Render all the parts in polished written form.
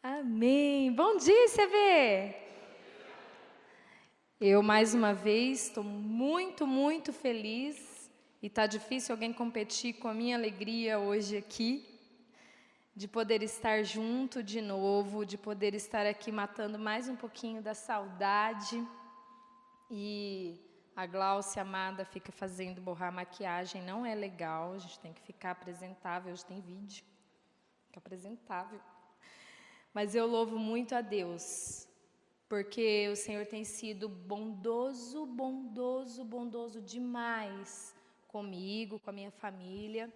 Amém. Bom dia, ICB! Eu, mais uma vez, estou muito feliz e está difícil alguém competir com a minha alegria hoje aqui, de poder estar junto de novo, de poder estar aqui matando mais um pouquinho da saudade. E a Glaucia amada fica fazendo borrar a maquiagem, não é legal, a gente tem que ficar apresentável, hoje tem vídeo, fica apresentável. Mas eu louvo muito a Deus, porque o Senhor tem sido bondoso demais comigo, com a minha família.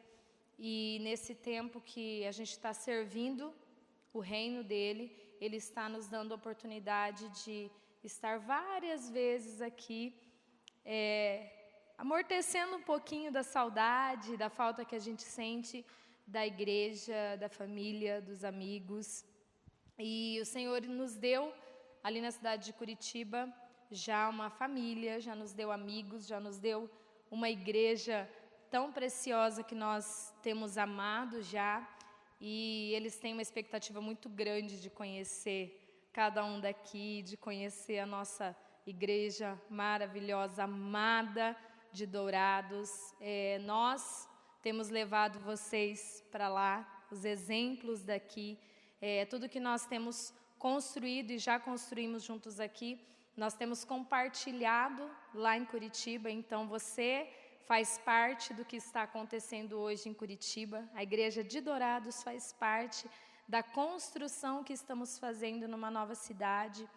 E nesse tempo que a gente está servindo o reino dEle, Ele está nos dando a oportunidade de estar várias vezes aqui, amortecendo um pouquinho da saudade, da falta que a gente sente da igreja, da família, dos amigos. E o Senhor nos deu, ali na cidade de Curitiba, já uma família, já nos deu amigos, já nos deu uma igreja tão preciosa que nós temos amado já. E eles têm uma expectativa muito grande de conhecer cada um daqui, de conhecer a nossa igreja maravilhosa, amada de Dourados. Nós temos levado vocês para lá, os exemplos daqui. Tudo que nós temos construído e já construímos juntos aqui, nós temos compartilhado lá em Curitiba. Então você faz parte do que está acontecendo hoje em Curitiba. A igreja de Dourados faz parte da construção que estamos fazendo numa nova cidade.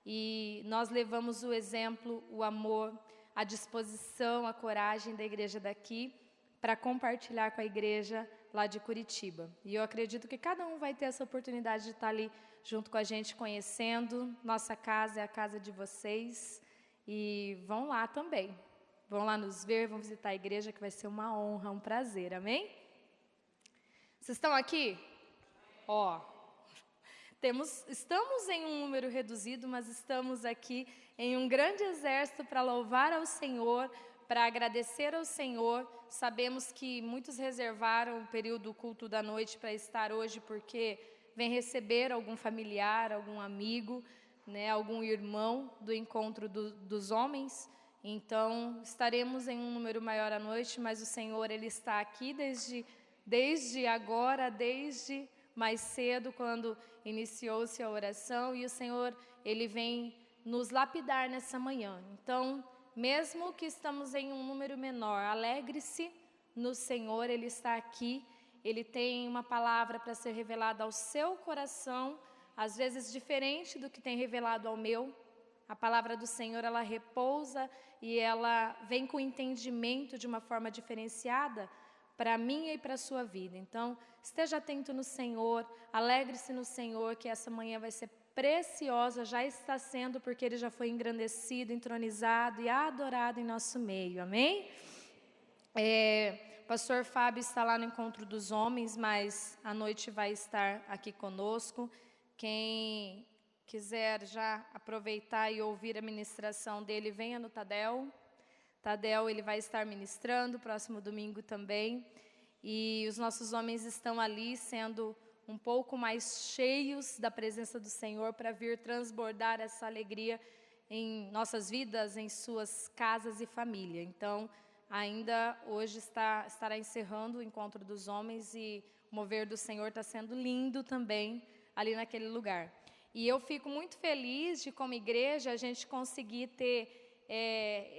E nós levamos o exemplo, o amor, a disposição, a coragem da igreja daqui para compartilhar com a igreja lá de Curitiba. E eu acredito que cada um vai ter essa oportunidade de estar ali junto com a gente, conhecendo. Nossa casa é a casa de vocês. E vão lá também. Vão lá nos ver, vão visitar a igreja, que vai ser uma honra, um prazer. Amém? Vocês estão aqui? Estamos em um número reduzido, mas estamos aqui em um grande exército para louvar ao Senhor, para agradecer ao Senhor. Sabemos que muitos reservaram o período do culto da noite para estar hoje, porque vem receber algum familiar, algum amigo, algum irmão do encontro dos homens. Então, estaremos em um número maior à noite, mas o Senhor, Ele está aqui desde agora, desde mais cedo, quando iniciou-se a oração, e o Senhor, Ele vem nos lapidar nessa manhã. Então, mesmo que estamos em um número menor, alegre-se no Senhor, Ele está aqui, Ele tem uma palavra para ser revelada ao seu coração, às vezes diferente do que tem revelado ao meu. A palavra do Senhor, ela repousa e ela vem com entendimento de uma forma diferenciada para a minha e para a sua vida. Então, esteja atento no Senhor, alegre-se no Senhor, que essa manhã vai ser preciosa, já está sendo, porque Ele já foi engrandecido, entronizado e adorado em nosso meio, amém? Pastor Fábio está lá no Encontro dos Homens, mas à noite vai estar aqui conosco. Quem quiser já aproveitar e ouvir a ministração dele, venha no Tadel. Tadel, ele vai estar ministrando, próximo domingo também. E os nossos homens estão ali sendo um pouco mais cheios da presença do Senhor para vir transbordar essa alegria em nossas vidas, em suas casas e família. Então, ainda hoje estará encerrando o Encontro dos Homens e o mover do Senhor está sendo lindo também ali naquele lugar. E eu fico muito feliz de, como igreja, a gente conseguir ter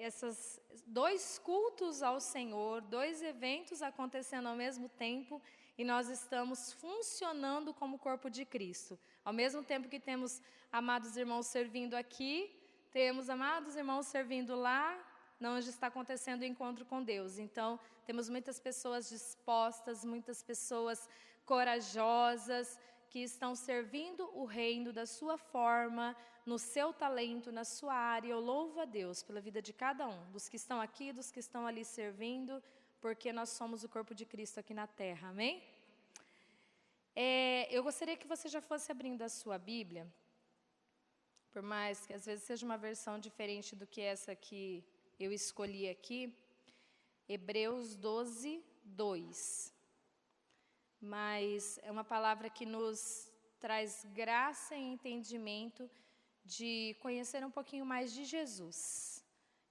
esses 2 cultos ao Senhor, 2 eventos acontecendo ao mesmo tempo, e nós estamos funcionando como corpo de Cristo. Ao mesmo tempo que temos amados irmãos servindo aqui, temos amados irmãos servindo lá, onde está acontecendo o encontro com Deus. Então, temos muitas pessoas dispostas, muitas pessoas corajosas, que estão servindo o reino da sua forma, no seu talento, na sua área. Eu louvo a Deus pela vida de cada um, dos que estão aqui, dos que estão ali servindo, porque nós somos o corpo de Cristo aqui na terra, amém? Eu gostaria que você já fosse abrindo a sua Bíblia, por mais que às vezes seja uma versão diferente do que essa que eu escolhi aqui, Hebreus 12, 2. Mas é uma palavra que nos traz graça e entendimento de conhecer um pouquinho mais de Jesus.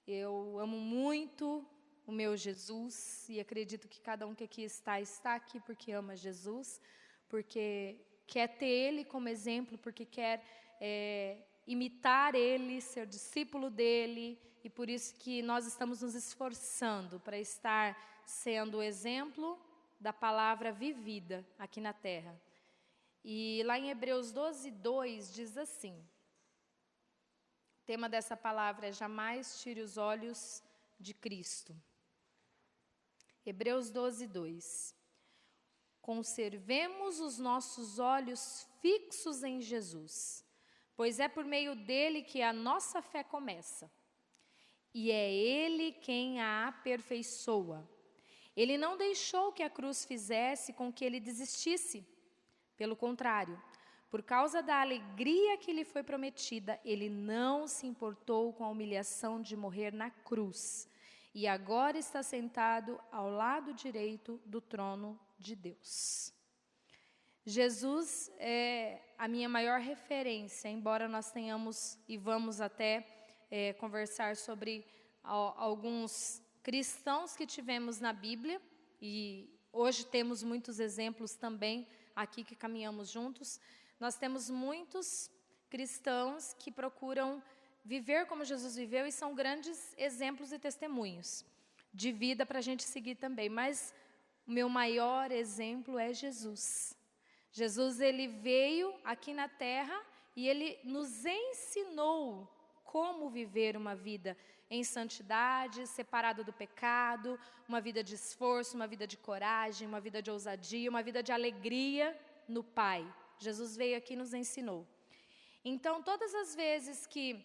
Eu amo muito o meu Jesus e acredito que cada um que aqui está aqui porque ama Jesus, porque quer ter Ele como exemplo, porque quer imitar Ele, ser discípulo dEle, e por isso que nós estamos nos esforçando para estar sendo o exemplo da palavra vivida aqui na terra. E lá em Hebreus 12:2 diz assim, o tema dessa palavra é jamais tire os olhos de Cristo. Hebreus 12:2. Conservemos os nossos olhos fixos em Jesus, pois é por meio dele que a nossa fé começa. E é ele quem a aperfeiçoa. Ele não deixou que a cruz fizesse com que ele desistisse. Pelo contrário, por causa da alegria que lhe foi prometida, ele não se importou com a humilhação de morrer na cruz. E agora está sentado ao lado direito do trono de Deus. Jesus é a minha maior referência, embora nós tenhamos e vamos até conversar sobre alguns cristãos que tivemos na Bíblia, e hoje temos muitos exemplos também aqui que caminhamos juntos. Nós temos muitos cristãos que procuram viver como Jesus viveu e são grandes exemplos e testemunhos de vida para a gente seguir também. Mas o meu maior exemplo é Jesus. Jesus, ele veio aqui na terra e ele nos ensinou como viver uma vida em santidade, separado do pecado, uma vida de esforço, uma vida de coragem, uma vida de ousadia, uma vida de alegria no Pai. Jesus veio aqui e nos ensinou. Então, todas as vezes que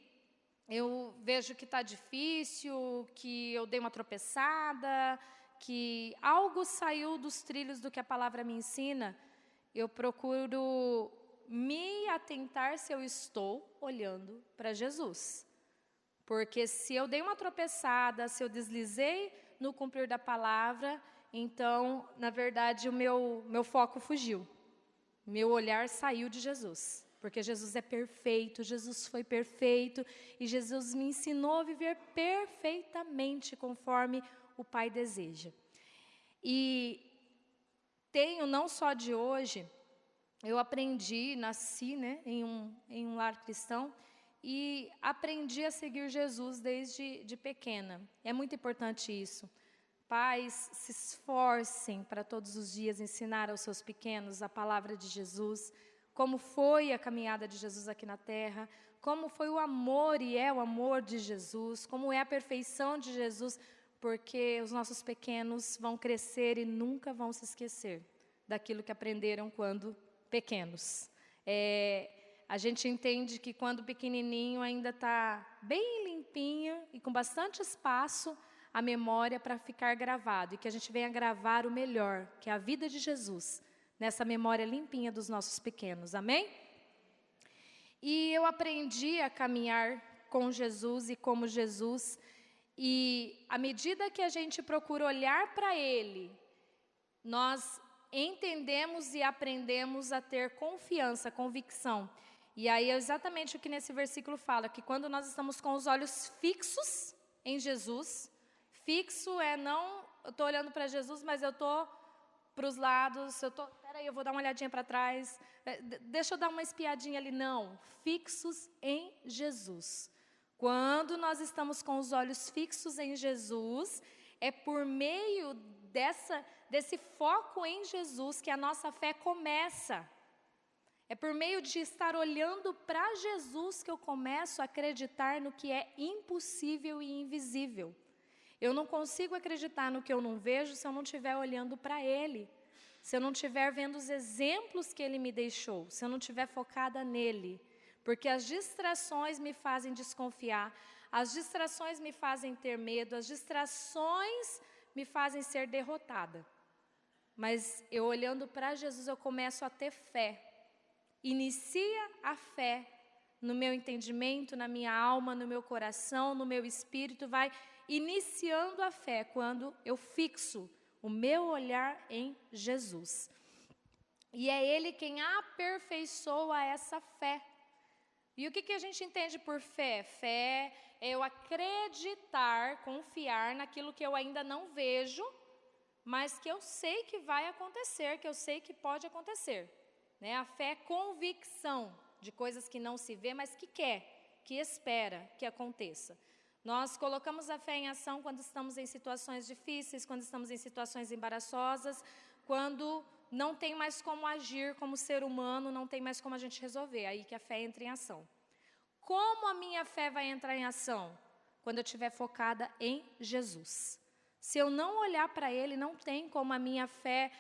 eu vejo que está difícil, que eu dei uma tropeçada, que algo saiu dos trilhos do que a palavra me ensina, eu procuro me atentar se eu estou olhando para Jesus. Porque se eu dei uma tropeçada, se eu deslizei no cumprir da palavra, então, na verdade, o meu foco fugiu. Meu olhar saiu de Jesus. Porque Jesus é perfeito, Jesus foi perfeito, e Jesus me ensinou a viver perfeitamente conforme o Pai deseja. E tenho, não só de hoje, eu aprendi, nasci em um lar cristão, e aprendi a seguir Jesus desde pequena. É muito importante isso. Pais, se esforcem para todos os dias ensinar aos seus pequenos a palavra de Jesus, como foi a caminhada de Jesus aqui na terra, como foi o amor e é o amor de Jesus, como é a perfeição de Jesus, porque os nossos pequenos vão crescer e nunca vão se esquecer daquilo que aprenderam quando pequenos. A gente entende que quando pequenininho ainda está bem limpinho e com bastante espaço a memória para ficar gravado, e que a gente venha gravar o melhor, que é a vida de Jesus, nessa memória limpinha dos nossos pequenos, amém? E eu aprendi a caminhar com Jesus e como Jesus, e à medida que a gente procura olhar para Ele, nós entendemos e aprendemos a ter confiança, convicção. E aí é exatamente o que nesse versículo fala, que quando nós estamos com os olhos fixos em Jesus, fixo é não, eu estou olhando para Jesus, mas eu estou para os lados, peraí, eu vou dar uma olhadinha para trás, deixa eu dar uma espiadinha ali, não, fixos em Jesus. Quando nós estamos com os olhos fixos em Jesus, é por meio desse foco em Jesus que a nossa fé começa. É por meio de estar olhando para Jesus que eu começo a acreditar no que é impossível e invisível. Eu não consigo acreditar no que eu não vejo se eu não estiver olhando para Ele, se eu não estiver vendo os exemplos que Ele me deixou, se eu não estiver focada nele. Porque as distrações me fazem desconfiar, as distrações me fazem ter medo, as distrações me fazem ser derrotada. Mas eu olhando para Jesus, eu começo a ter fé. Inicia a fé no meu entendimento, na minha alma, no meu coração, no meu espírito, vai iniciando a fé quando eu fixo o meu olhar em Jesus. E é Ele quem aperfeiçoa essa fé. E o que a gente entende por fé? Fé é eu acreditar, confiar naquilo que eu ainda não vejo, mas que eu sei que vai acontecer, que eu sei que pode acontecer. Né? A fé é convicção de coisas que não se vê, mas que quer, que espera que aconteça. Nós colocamos a fé em ação quando estamos em situações difíceis, quando estamos em situações embaraçosas, quando não tem mais como agir como ser humano, não tem mais como a gente resolver, aí que a fé entra em ação. Como a minha fé vai entrar em ação? Quando eu estiver focada em Jesus. Se eu não olhar para Ele, não tem como a minha fé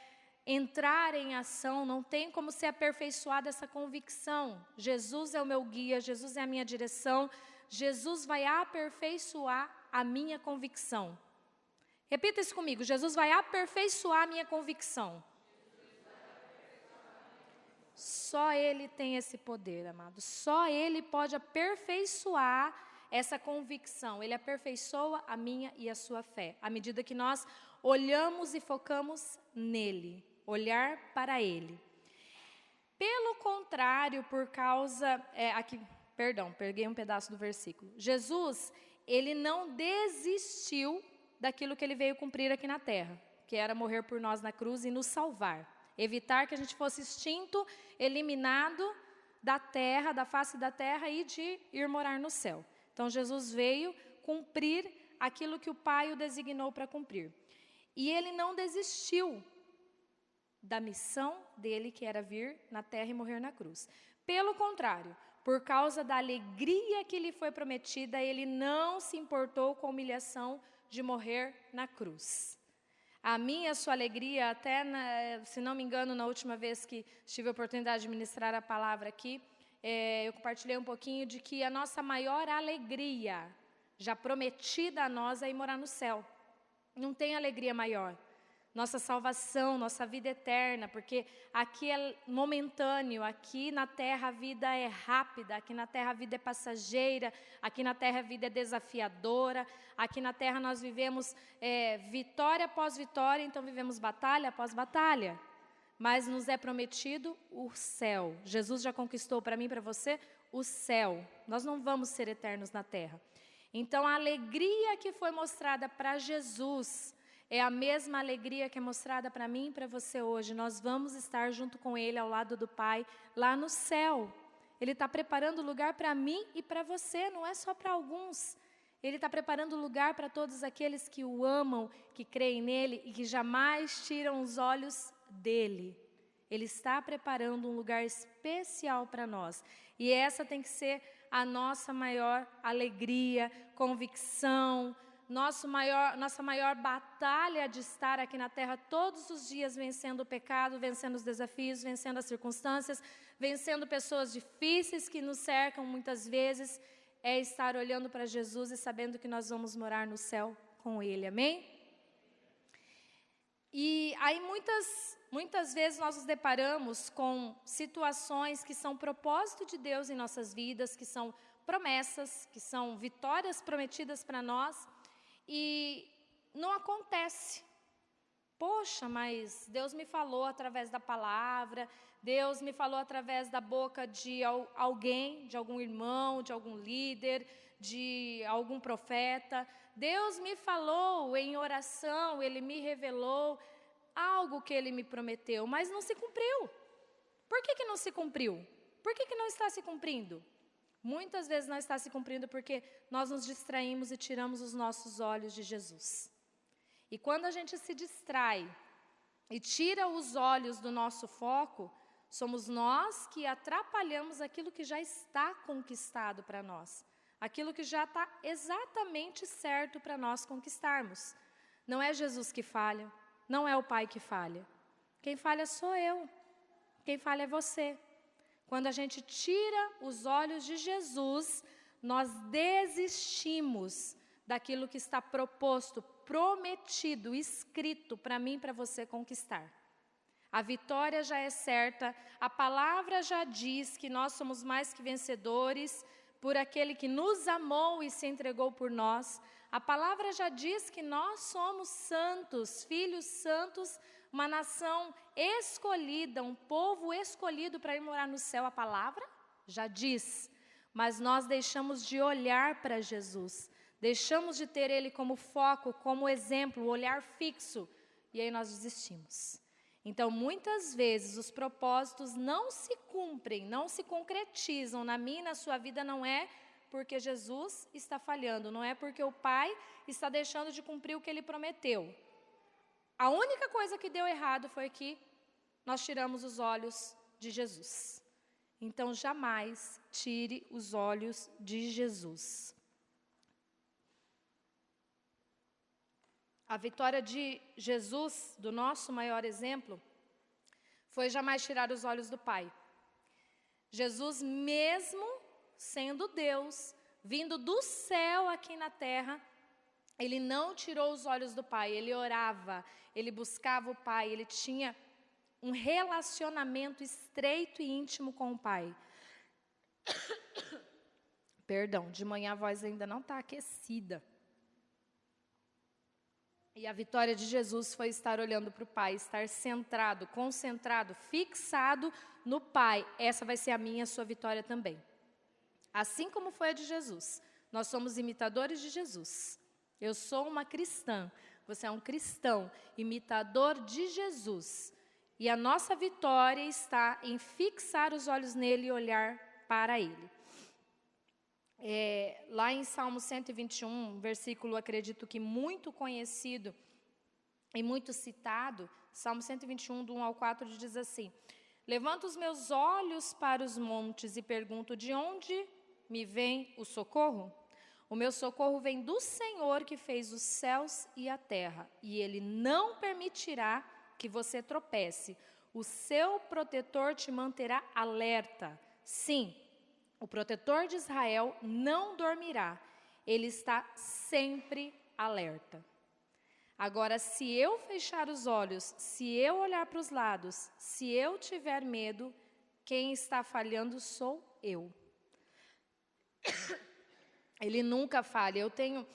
entrar em ação, não tem como ser aperfeiçoada essa convicção. Jesus é o meu guia, Jesus é a minha direção, Jesus vai aperfeiçoar a minha convicção. Repita isso comigo, Jesus vai aperfeiçoar a minha convicção. Só Ele tem esse poder, amado. Só Ele pode aperfeiçoar essa convicção. Ele aperfeiçoa a minha e a sua fé. À medida que nós olhamos e focamos nele. Olhar para Ele. Pelo contrário, por causa... peguei um pedaço do versículo. Jesus, Ele não desistiu daquilo que Ele veio cumprir aqui na terra. Que era morrer por nós na cruz e nos salvar. Evitar que a gente fosse extinto, eliminado da terra, da face da terra e de ir morar no céu. Então, Jesus veio cumprir aquilo que o Pai o designou para cumprir. E Ele não desistiu da missão dele, que era vir na terra e morrer na cruz. Pelo contrário, por causa da alegria que lhe foi prometida, Ele não se importou com a humilhação de morrer na cruz. A minha e a sua alegria, até, se não me engano, na última vez que tive a oportunidade de ministrar a palavra aqui, eu compartilhei um pouquinho de que a nossa maior alegria, já prometida a nós, é ir morar no céu. Não tem alegria maior. Nossa salvação, nossa vida eterna, porque aqui é momentâneo, aqui na terra a vida é rápida, aqui na terra a vida é passageira, aqui na terra a vida é desafiadora, aqui na terra nós vivemos vitória após vitória, então vivemos batalha após batalha, mas nos é prometido o céu. Jesus já conquistou para mim e para você o céu, nós não vamos ser eternos na terra. Então a alegria que foi mostrada para Jesus é a mesma alegria que é mostrada para mim e para você hoje. Nós vamos estar junto com Ele, ao lado do Pai, lá no céu. Ele está preparando lugar para mim e para você, não é só para alguns. Ele está preparando lugar para todos aqueles que o amam, que creem nele e que jamais tiram os olhos dele. Ele está preparando um lugar especial para nós. E essa tem que ser a nossa maior alegria, convicção, nossa maior batalha de estar aqui na terra todos os dias vencendo o pecado, vencendo os desafios, vencendo as circunstâncias, vencendo pessoas difíceis que nos cercam muitas vezes, é estar olhando para Jesus e sabendo que nós vamos morar no céu com Ele, amém? E aí muitas vezes nós nos deparamos com situações que são propósito de Deus em nossas vidas, que são promessas, que são vitórias prometidas para nós, e não acontece. Poxa, mas Deus me falou através da palavra, Deus me falou através da boca de alguém, de algum irmão, de algum líder, de algum profeta. Deus me falou em oração, Ele me revelou algo que Ele me prometeu, mas não se cumpriu. Por que não se cumpriu? Por que não está se cumprindo? Muitas vezes não está se cumprindo porque nós nos distraímos e tiramos os nossos olhos de Jesus. E quando a gente se distrai e tira os olhos do nosso foco, somos nós que atrapalhamos aquilo que já está conquistado para nós. Aquilo que já está exatamente certo para nós conquistarmos. Não é Jesus que falha, não é o Pai que falha. Quem falha sou eu, quem falha é você. Quando a gente tira os olhos de Jesus, nós desistimos daquilo que está proposto, prometido, escrito para mim e para você conquistar. A vitória já é certa, a palavra já diz que nós somos mais que vencedores por aquele que nos amou e se entregou por nós. A palavra já diz que nós somos santos, filhos santos uma nação escolhida, um povo escolhido para ir morar no céu. A palavra já diz, mas nós deixamos de olhar para Jesus, deixamos de ter Ele como foco, como exemplo, olhar fixo, e aí nós desistimos. Então, muitas vezes, os propósitos não se cumprem, não se concretizam na minha e na sua vida, não é porque Jesus está falhando, não é porque o Pai está deixando de cumprir o que Ele prometeu. A única coisa que deu errado foi que nós tiramos os olhos de Jesus. Então, jamais tire os olhos de Jesus. A vitória de Jesus, do nosso maior exemplo, foi jamais tirar os olhos do Pai. Jesus, mesmo sendo Deus, vindo do céu aqui na terra, Ele não tirou os olhos do Pai. Ele orava, Ele buscava o Pai, Ele tinha um relacionamento estreito e íntimo com o Pai. Perdão, de manhã a voz ainda não está aquecida. E a vitória de Jesus foi estar olhando para o Pai, estar centrado, concentrado, fixado no Pai. Essa vai ser a minha e a sua vitória também. Assim como foi a de Jesus. Nós somos imitadores de Jesus. Eu sou uma cristã, você é um cristão, imitador de Jesus. E a nossa vitória está em fixar os olhos nele e olhar para ele. Lá em Salmo 121, versículo, acredito que muito conhecido e muito citado, Salmo 121, do 1 ao 4, diz assim: levanto os meus olhos para os montes e pergunto, de onde me vem o socorro? O meu socorro vem do Senhor que fez os céus e a terra, e Ele não permitirá que você tropece. O seu protetor te manterá alerta. Sim, o protetor de Israel não dormirá. Ele está sempre alerta. Agora, se eu fechar os olhos, se eu olhar para os lados, se eu tiver medo, quem está falhando sou eu. Ele nunca falha. Eu tenho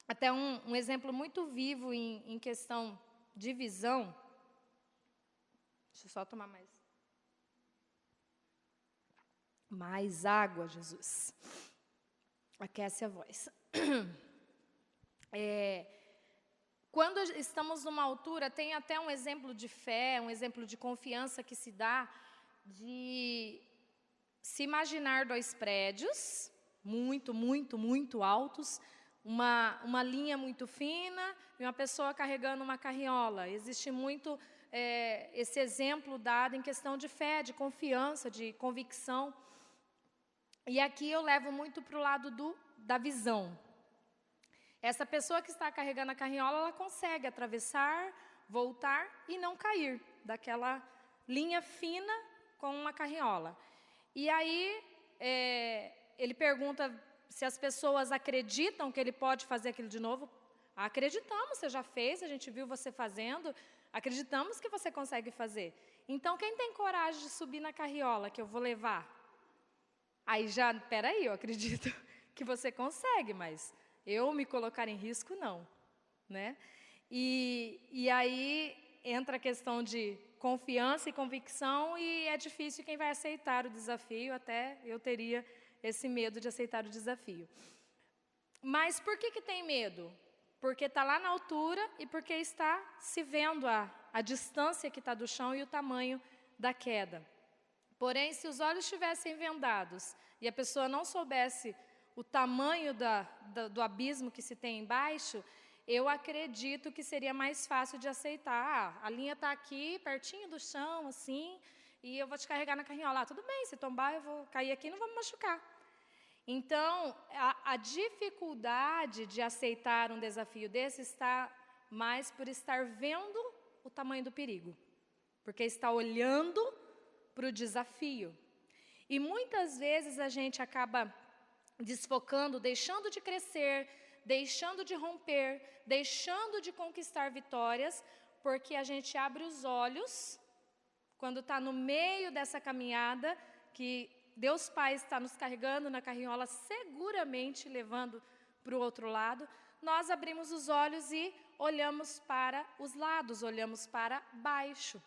até um exemplo muito vivo em questão de visão. Deixa eu só tomar mais água, Jesus. Aquece a voz. Quando estamos numa altura, tem até um exemplo de fé, um exemplo de confiança que se dá de se imaginar 2 prédios, muito, muito, muito altos, uma linha muito fina e uma pessoa carregando uma carriola. Existe muito esse exemplo dado em questão de fé, de confiança, de convicção. E aqui eu levo muito para o lado da visão. Essa pessoa que está carregando a carriola, ela consegue atravessar, voltar e não cair daquela linha fina com uma carriola. E aí, ele pergunta se as pessoas acreditam que ele pode fazer aquilo de novo. Acreditamos, você já fez, a gente viu você fazendo, acreditamos que você consegue fazer. Então, quem tem coragem de subir na carriola que eu vou levar? Aí já, peraí, eu acredito que você consegue, mas eu me colocar em risco, não. Né? E aí entra a questão de confiança e convicção, e é difícil quem vai aceitar o desafio, até eu teria esse medo de aceitar o desafio. Mas por que tem medo? Porque está lá na altura e porque está se vendo a distância que está do chão e o tamanho da queda. Porém, se os olhos estivessem vendados e a pessoa não soubesse o tamanho do abismo que se tem embaixo, eu acredito que seria mais fácil de aceitar. A linha está aqui, pertinho do chão, assim, e eu vou te carregar na carriola. Tudo bem, se tombar, eu vou cair aqui e não vou me machucar. Então, a dificuldade de aceitar um desafio desse está mais por estar vendo o tamanho do perigo, porque está olhando para o desafio. E muitas vezes a gente acaba desfocando, deixando de crescer, deixando de romper, deixando de conquistar vitórias, porque a gente abre os olhos, quando está no meio dessa caminhada, que Deus Pai está nos carregando na carriola, seguramente levando para o outro lado, nós abrimos os olhos e olhamos para os lados, olhamos para baixo.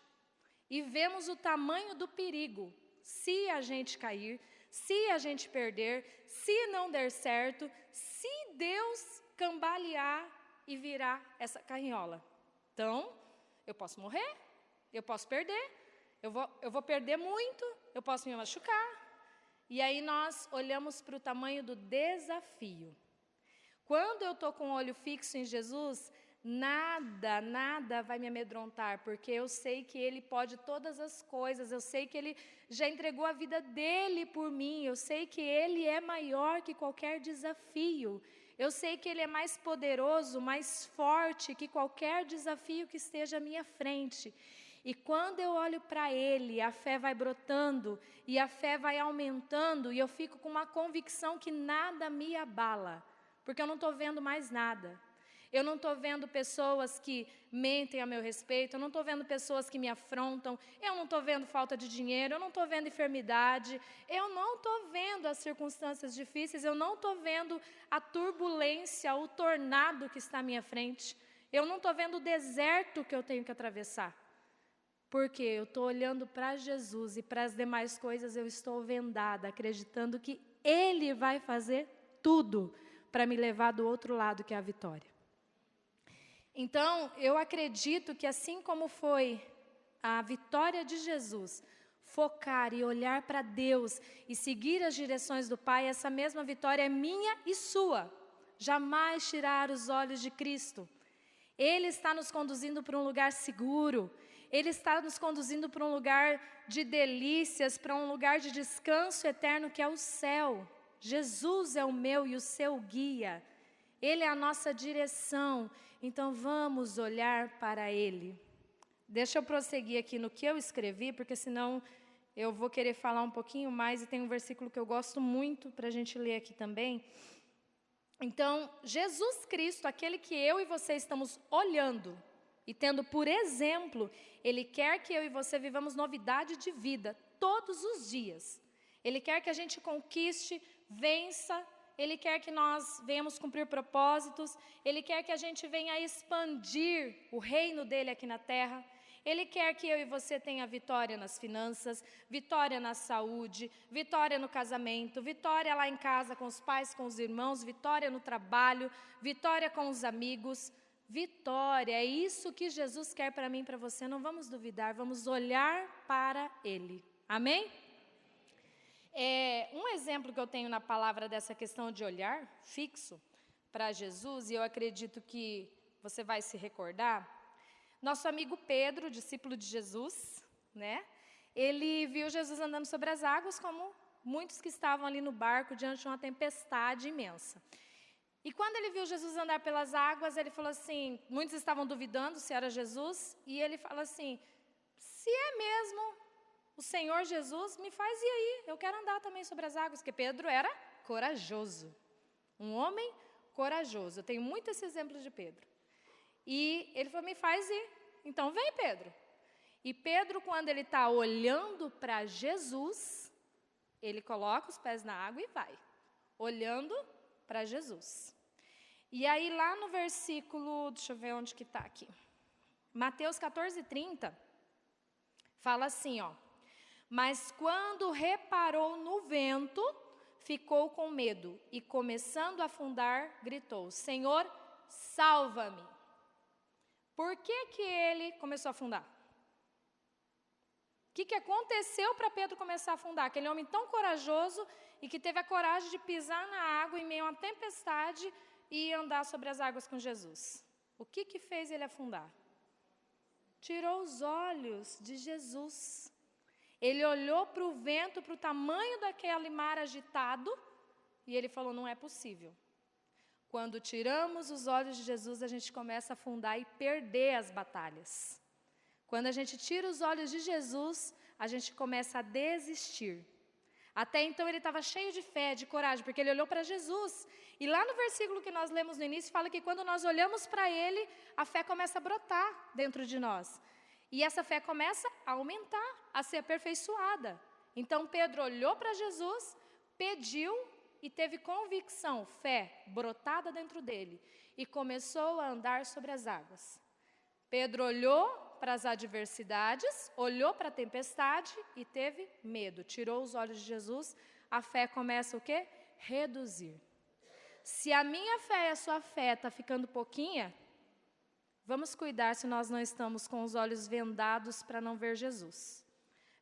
E vemos o tamanho do perigo. Se a gente cair, se a gente perder, se não der certo, se Deus cambalear e virar essa carriola. Então, eu posso morrer, eu posso perder, eu vou perder muito, eu posso me machucar. E aí nós olhamos para o tamanho do desafio. Quando eu estou com o olho fixo em Jesus, nada vai me amedrontar, porque eu sei que Ele pode todas as coisas, eu sei que Ele já entregou a vida dEle por mim, eu sei que Ele é maior que qualquer desafio, eu sei que Ele é mais poderoso, mais forte que qualquer desafio que esteja à minha frente. E quando eu olho para Ele, a fé vai brotando, e a fé vai aumentando, e eu fico com uma convicção que nada me abala, porque eu não estou vendo mais nada. Eu não estou vendo pessoas que mentem a meu respeito, eu não estou vendo pessoas que me afrontam, eu não estou vendo falta de dinheiro, eu não estou vendo enfermidade, eu não estou vendo as circunstâncias difíceis, eu não estou vendo a turbulência, o tornado que está à minha frente, eu não estou vendo o deserto que eu tenho que atravessar. Porque eu estou olhando para Jesus e para as demais coisas eu estou vendada, acreditando que Ele vai fazer tudo para me levar do outro lado, que é a vitória. Então, eu acredito que assim como foi a vitória de Jesus, focar e olhar para Deus e seguir as direções do Pai, essa mesma vitória é minha e sua. Jamais tirar os olhos de Cristo. Ele está nos conduzindo para um lugar seguro. Ele está nos conduzindo para um lugar de delícias, para um lugar de descanso eterno que é o céu. Jesus é o meu e o seu guia. Ele é a nossa direção. Então vamos olhar para Ele. Deixa eu prosseguir aqui no que eu escrevi, porque senão eu vou querer falar um pouquinho mais. E tem um versículo que eu gosto muito para a gente ler aqui também. Então, Jesus Cristo, aquele que eu e você estamos olhando e tendo por exemplo, Ele quer que eu e você vivamos novidade de vida todos os dias. Ele quer que a gente conquiste, vença. Ele quer que nós venhamos cumprir propósitos. Ele quer que a gente venha expandir o reino dEle aqui na terra. Ele quer que eu e você tenha vitória nas finanças, vitória na saúde, vitória no casamento, vitória lá em casa com os pais, com os irmãos, vitória no trabalho, vitória com os amigos. Vitória, é isso que Jesus quer para mim e para você. Não vamos duvidar, vamos olhar para Ele. Amém? Um exemplo que eu tenho na palavra dessa questão de olhar fixo para Jesus, e eu acredito que você vai se recordar, nosso amigo Pedro, discípulo de Jesus, né? Ele viu Jesus andando sobre as águas como muitos que estavam ali no barco diante de uma tempestade imensa. E quando ele viu Jesus andar pelas águas, ele falou assim, muitos estavam duvidando se era Jesus, e ele fala assim, se é mesmo o Senhor Jesus, me faz ir aí, eu quero andar também sobre as águas, porque Pedro era corajoso, um homem corajoso. Eu tenho muito esse exemplo de Pedro. E ele falou, me faz ir, então vem Pedro. E Pedro, quando ele está olhando para Jesus, ele coloca os pés na água e vai, olhando para Jesus. E aí lá no versículo, deixa eu ver onde que está aqui, Mateus 14:30, fala assim, ó, mas quando reparou no vento, ficou com medo e começando a afundar, gritou, Senhor, salva-me. Por que ele começou a afundar? O que aconteceu para Pedro começar a afundar? Aquele homem tão corajoso e que teve a coragem de pisar na água em meio a uma tempestade e andar sobre as águas com Jesus. O que fez ele afundar? Tirou os olhos de Jesus. Ele olhou para o vento, para o tamanho daquele mar agitado, e ele falou, não é possível. Quando tiramos os olhos de Jesus, a gente começa a afundar e perder as batalhas. Quando a gente tira os olhos de Jesus, a gente começa a desistir. Até então ele estava cheio de fé, de coragem, porque ele olhou para Jesus. E lá no versículo que nós lemos no início, fala que quando nós olhamos para Ele, a fé começa a brotar dentro de nós. E essa fé começa a aumentar, a ser aperfeiçoada. Então Pedro olhou para Jesus, pediu e teve convicção, fé, brotada dentro dele, e começou a andar sobre as águas. Pedro olhou para as adversidades, olhou para a tempestade e teve medo. Tirou os olhos de Jesus, a fé começa o quê? Reduzir. Se a minha fé e a sua fé está ficando pouquinha, vamos cuidar se nós não estamos com os olhos vendados para não ver Jesus.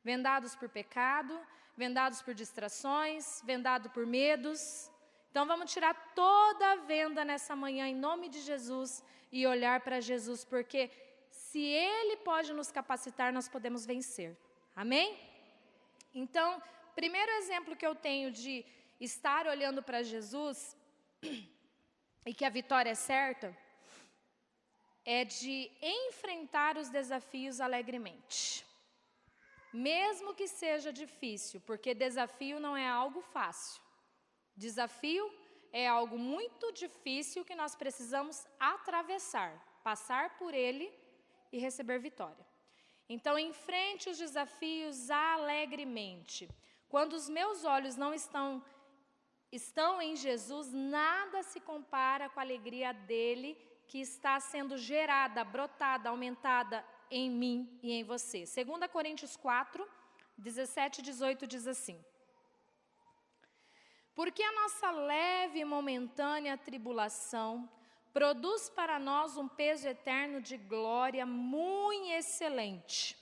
Vendados por pecado, vendados por distrações, vendados por medos. Então vamos tirar toda a venda nessa manhã em nome de Jesus e olhar para Jesus, porque se Ele pode nos capacitar, nós podemos vencer. Amém? Então, primeiro exemplo que eu tenho de estar olhando para Jesus e que a vitória é certa, é de enfrentar os desafios alegremente. Mesmo que seja difícil, porque desafio não é algo fácil. Desafio é algo muito difícil que nós precisamos atravessar, passar por ele e receber vitória. Então, enfrente os desafios alegremente. Quando os meus olhos não estão em Jesus, nada se compara com a alegria dele que está sendo gerada, brotada, aumentada em mim e em você. 2 Coríntios 4, 17 e 18 diz assim: porque a nossa leve e momentânea tribulação produz para nós um peso eterno de glória muito excelente,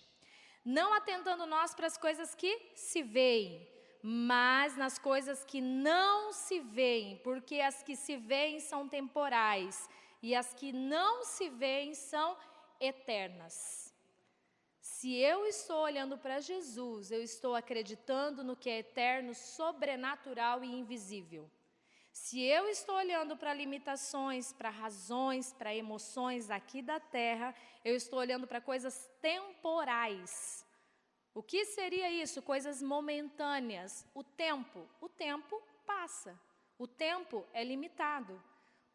não atentando nós para as coisas que se veem, mas nas coisas que não se veem, porque as que se veem são temporais, e as que não se veem são eternas. Se eu estou olhando para Jesus, eu estou acreditando no que é eterno, sobrenatural e invisível. Se eu estou olhando para limitações, para razões, para emoções aqui da terra, eu estou olhando para coisas temporais. O que seria isso? Coisas momentâneas. O tempo passa. O tempo é limitado.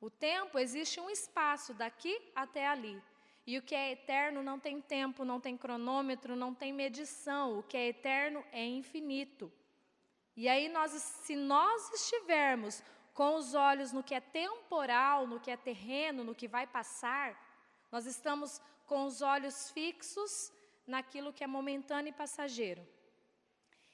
O tempo, existe um espaço daqui até ali. E o que é eterno não tem tempo, não tem cronômetro, não tem medição. O que é eterno é infinito. E aí, se nós estivermos com os olhos no que é temporal, no que é terreno, no que vai passar, nós estamos com os olhos fixos naquilo que é momentâneo e passageiro.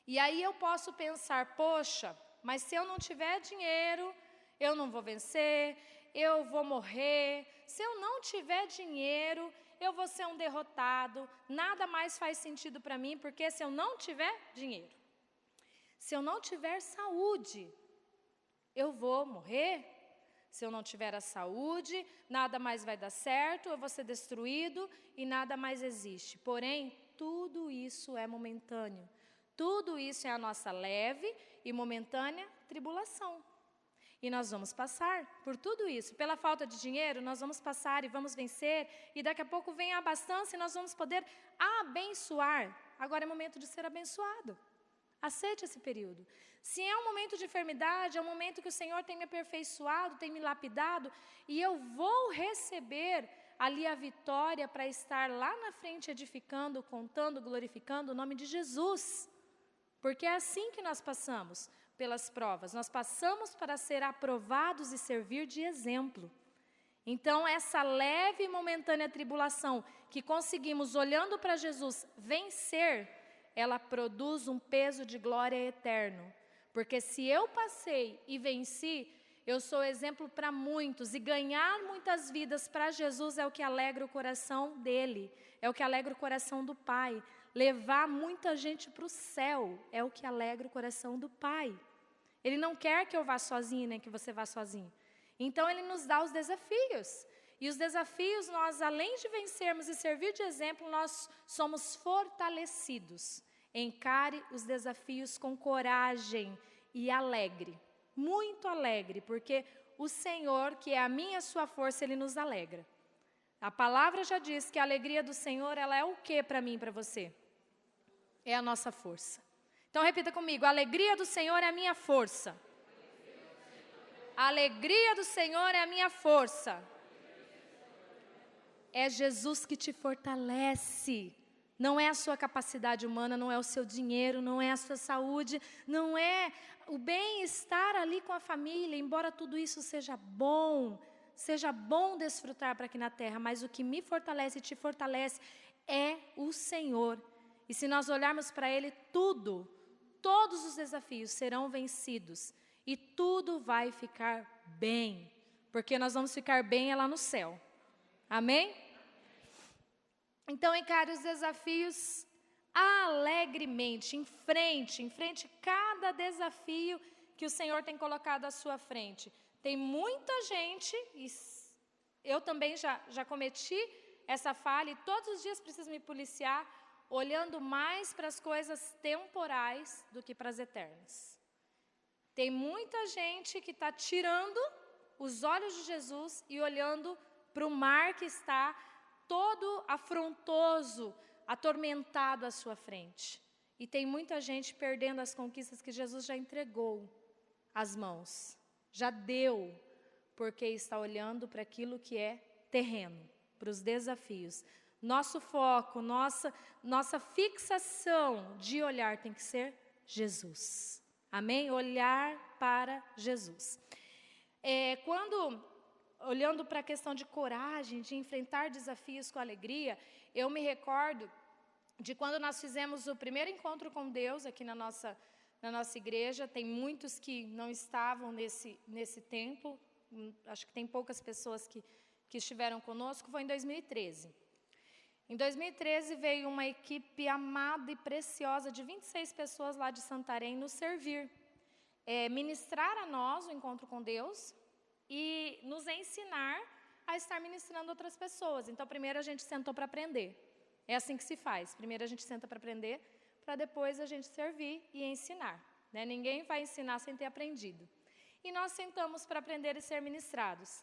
E aí eu posso pensar, poxa, mas se eu não tiver dinheiro, eu não vou vencer, eu vou morrer. Se eu não tiver dinheiro, eu vou ser um derrotado. Nada mais faz sentido para mim, porque se eu não tiver dinheiro, se eu não tiver saúde, eu vou morrer. Se eu não tiver a saúde, nada mais vai dar certo, eu vou ser destruído e nada mais existe. Porém, tudo isso é momentâneo. Tudo isso é a nossa leve e momentânea tribulação. E nós vamos passar por tudo isso. Pela falta de dinheiro, nós vamos passar e vamos vencer. E daqui a pouco vem a abastança e nós vamos poder abençoar. Agora é momento de ser abençoado. Aceite esse período. Se é um momento de enfermidade, é um momento que o Senhor tem me aperfeiçoado, tem me lapidado, e eu vou receber ali a vitória para estar lá na frente edificando, contando, glorificando o nome de Jesus. Porque é assim que nós passamos pelas provas. Nós passamos para ser aprovados e servir de exemplo. Então, essa leve e momentânea tribulação que conseguimos, olhando para Jesus, vencer, ela produz um peso de glória eterno. Porque se eu passei e venci, eu sou exemplo para muitos. E ganhar muitas vidas para Jesus é o que alegra o coração dele. É o que alegra o coração do Pai. Levar muita gente para o céu é o que alegra o coração do Pai. Ele não quer que eu vá sozinho, nem que você vá sozinho. Então, Ele nos dá os desafios. E os desafios, nós, além de vencermos e servir de exemplo, nós somos fortalecidos. Encare os desafios com coragem e alegre. Muito alegre, porque o Senhor, que é a minha e a sua força, Ele nos alegra. A palavra já diz que a alegria do Senhor, ela é o que para mim e para você? É a nossa força. Então repita comigo, a alegria do Senhor é a minha força. A alegria do Senhor é a minha força. É Jesus que te fortalece. Não é a sua capacidade humana, não é o seu dinheiro, não é a sua saúde, não é o bem-estar ali com a família, embora tudo isso seja bom desfrutar para aqui na terra, mas o que me fortalece e te fortalece é o Senhor. E se nós olharmos para Ele, todos os desafios serão vencidos e tudo vai ficar bem, porque nós vamos ficar bem lá no céu. Amém? Então, encare os desafios alegremente, enfrente cada desafio que o Senhor tem colocado à sua frente. Tem muita gente, e eu também já cometi essa falha, e todos os dias preciso me policiar, olhando mais para as coisas temporais do que para as eternas. Tem muita gente que está tirando os olhos de Jesus e olhando para o mar que está todo afrontoso, atormentado à sua frente. E tem muita gente perdendo as conquistas que Jesus já entregou às mãos, já deu, porque está olhando para aquilo que é terreno, para os desafios. Nosso foco, nossa fixação de olhar tem que ser Jesus. Amém? Olhar para Jesus. Olhando para a questão de coragem, de enfrentar desafios com alegria, eu me recordo de quando nós fizemos o primeiro encontro com Deus aqui na nossa igreja. Tem muitos que não estavam nesse tempo, acho que tem poucas pessoas que estiveram conosco. Foi em 2013. Em 2013 veio uma equipe amada e preciosa de 26 pessoas lá de Santarém nos servir, ministrar a nós o encontro com Deus e nos ensinar a estar ministrando outras pessoas. Então, primeiro a gente sentou para aprender. É assim que se faz. Primeiro a gente senta para aprender, para depois a gente servir e ensinar. Né? Ninguém vai ensinar sem ter aprendido. E nós sentamos para aprender e ser ministrados.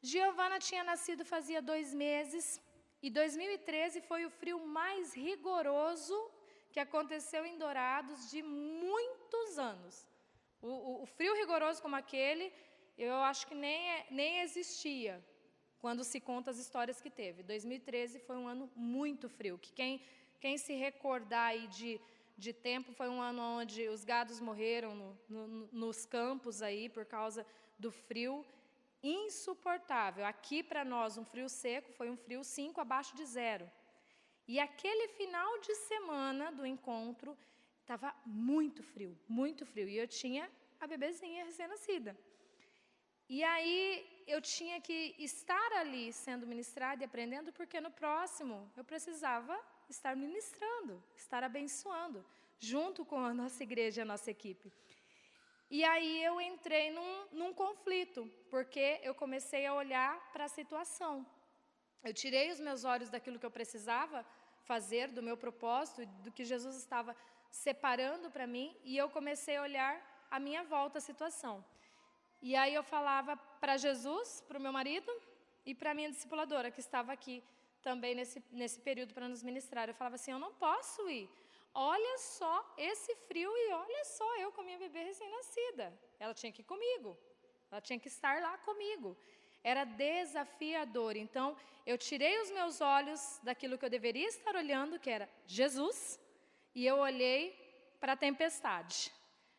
Giovana tinha nascido fazia 2 meses, e 2013 foi o frio mais rigoroso que aconteceu em Dourados de muitos anos. O frio rigoroso como aquele, eu acho que nem existia quando se conta as histórias que teve. 2013 foi um ano muito frio, que quem se recordar aí de tempo, foi um ano onde os gados morreram nos campos aí por causa do frio insuportável. Aqui para nós um frio seco foi um frio 5 abaixo de 0. E aquele final de semana do encontro estava muito frio, muito frio. E eu tinha a bebezinha recém-nascida. E aí eu tinha que estar ali sendo ministrada e aprendendo, porque no próximo eu precisava estar ministrando, estar abençoando, junto com a nossa igreja e a nossa equipe. E aí eu entrei num conflito, porque eu comecei a olhar para a situação. Eu tirei os meus olhos daquilo que eu precisava fazer, do meu propósito, do que Jesus estava separando para mim, e eu comecei a olhar à minha volta a situação. E aí eu falava para Jesus, para o meu marido, e para a minha discipuladora, que estava aqui também nesse período para nos ministrar. Eu falava assim, eu não posso ir. Olha só esse frio e olha só eu com a minha bebê recém-nascida. Ela tinha que ir comigo, ela tinha que estar lá comigo. Era desafiador. Então, eu tirei os meus olhos daquilo que eu deveria estar olhando, que era Jesus, e eu olhei para a tempestade.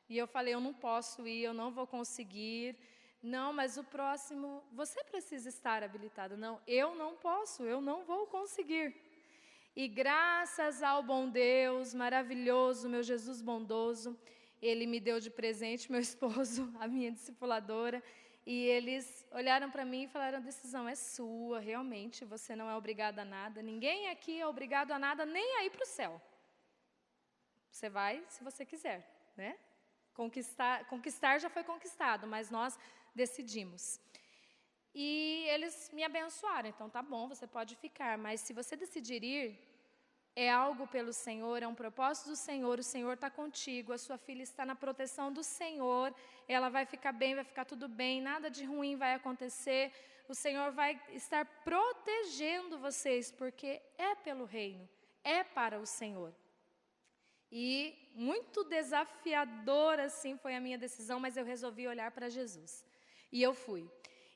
E eu falei, eu não posso ir, eu não vou conseguir. Não, mas o próximo, você precisa estar habilitado. Não, eu não posso, eu não vou conseguir. E graças ao bom Deus, maravilhoso, meu Jesus bondoso, Ele me deu de presente meu esposo, a minha discipuladora, e eles olharam para mim e falaram, a decisão é sua, realmente, você não é obrigado a nada, ninguém aqui é obrigado a nada, nem a ir para o céu. Você vai se você quiser, né? Conquistar já foi conquistado, mas nós decidimos. E eles me abençoaram, então tá bom, você pode ficar, mas se você decidir ir, é algo pelo Senhor, é um propósito do Senhor, o Senhor está contigo, a sua filha está na proteção do Senhor, ela vai ficar bem, vai ficar tudo bem, nada de ruim vai acontecer, o Senhor vai estar protegendo vocês, porque é pelo reino, é para o Senhor. E muito desafiadora, assim, foi a minha decisão, mas eu resolvi olhar para Jesus. E eu fui.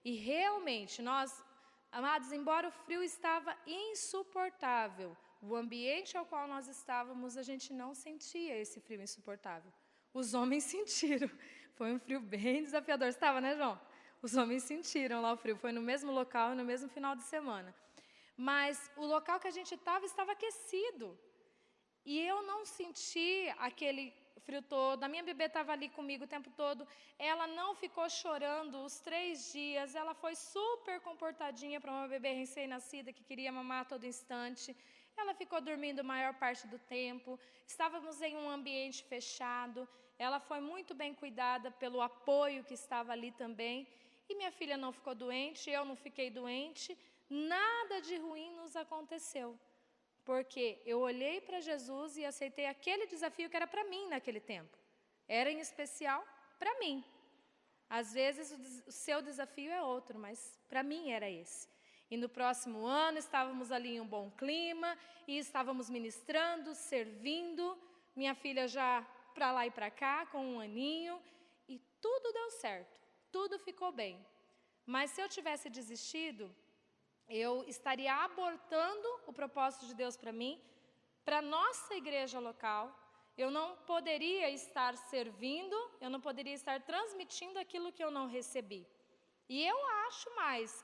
E realmente, nós, amados, embora o frio estava insuportável, o ambiente ao qual nós estávamos, a gente não sentia esse frio insuportável. Os homens sentiram. Foi um frio bem desafiador. Você estava, né, João? Os homens sentiram lá o frio. Foi no mesmo local e no mesmo final de semana. Mas o local que a gente estava aquecido. E eu não senti aquele frio todo. A minha bebê estava ali comigo o tempo todo. Ela não ficou chorando os 3 dias. Ela foi super comportadinha para uma bebê recém-nascida que queria mamar a todo instante. Ela ficou dormindo a maior parte do tempo. Estávamos em um ambiente fechado. Ela foi muito bem cuidada pelo apoio que estava ali também. E minha filha não ficou doente, eu não fiquei doente. Nada de ruim nos aconteceu. Porque eu olhei para Jesus e aceitei aquele desafio que era para mim naquele tempo. Era em especial para mim. Às vezes o seu desafio é outro, mas para mim era esse. E no próximo ano estávamos ali em um bom clima e estávamos ministrando, servindo. Minha filha já para lá e para cá, com 1 aninho. E tudo deu certo, tudo ficou bem. Mas se eu tivesse desistido, eu estaria abortando o propósito de Deus para mim, para a nossa igreja local. Eu não poderia estar servindo, eu não poderia estar transmitindo aquilo que eu não recebi. E eu acho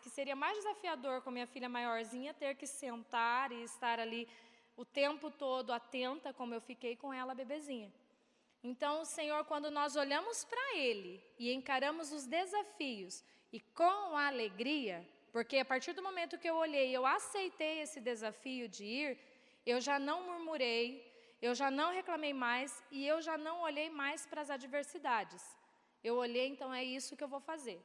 que seria mais desafiador com a minha filha maiorzinha ter que sentar e estar ali o tempo todo atenta, como eu fiquei com ela bebezinha. Então, o Senhor, quando nós olhamos para Ele e encaramos os desafios e com alegria, porque a partir do momento que eu olhei, eu aceitei esse desafio de ir, eu já não murmurei, eu já não reclamei mais e eu já não olhei mais para as adversidades. Eu olhei, então é isso que eu vou fazer.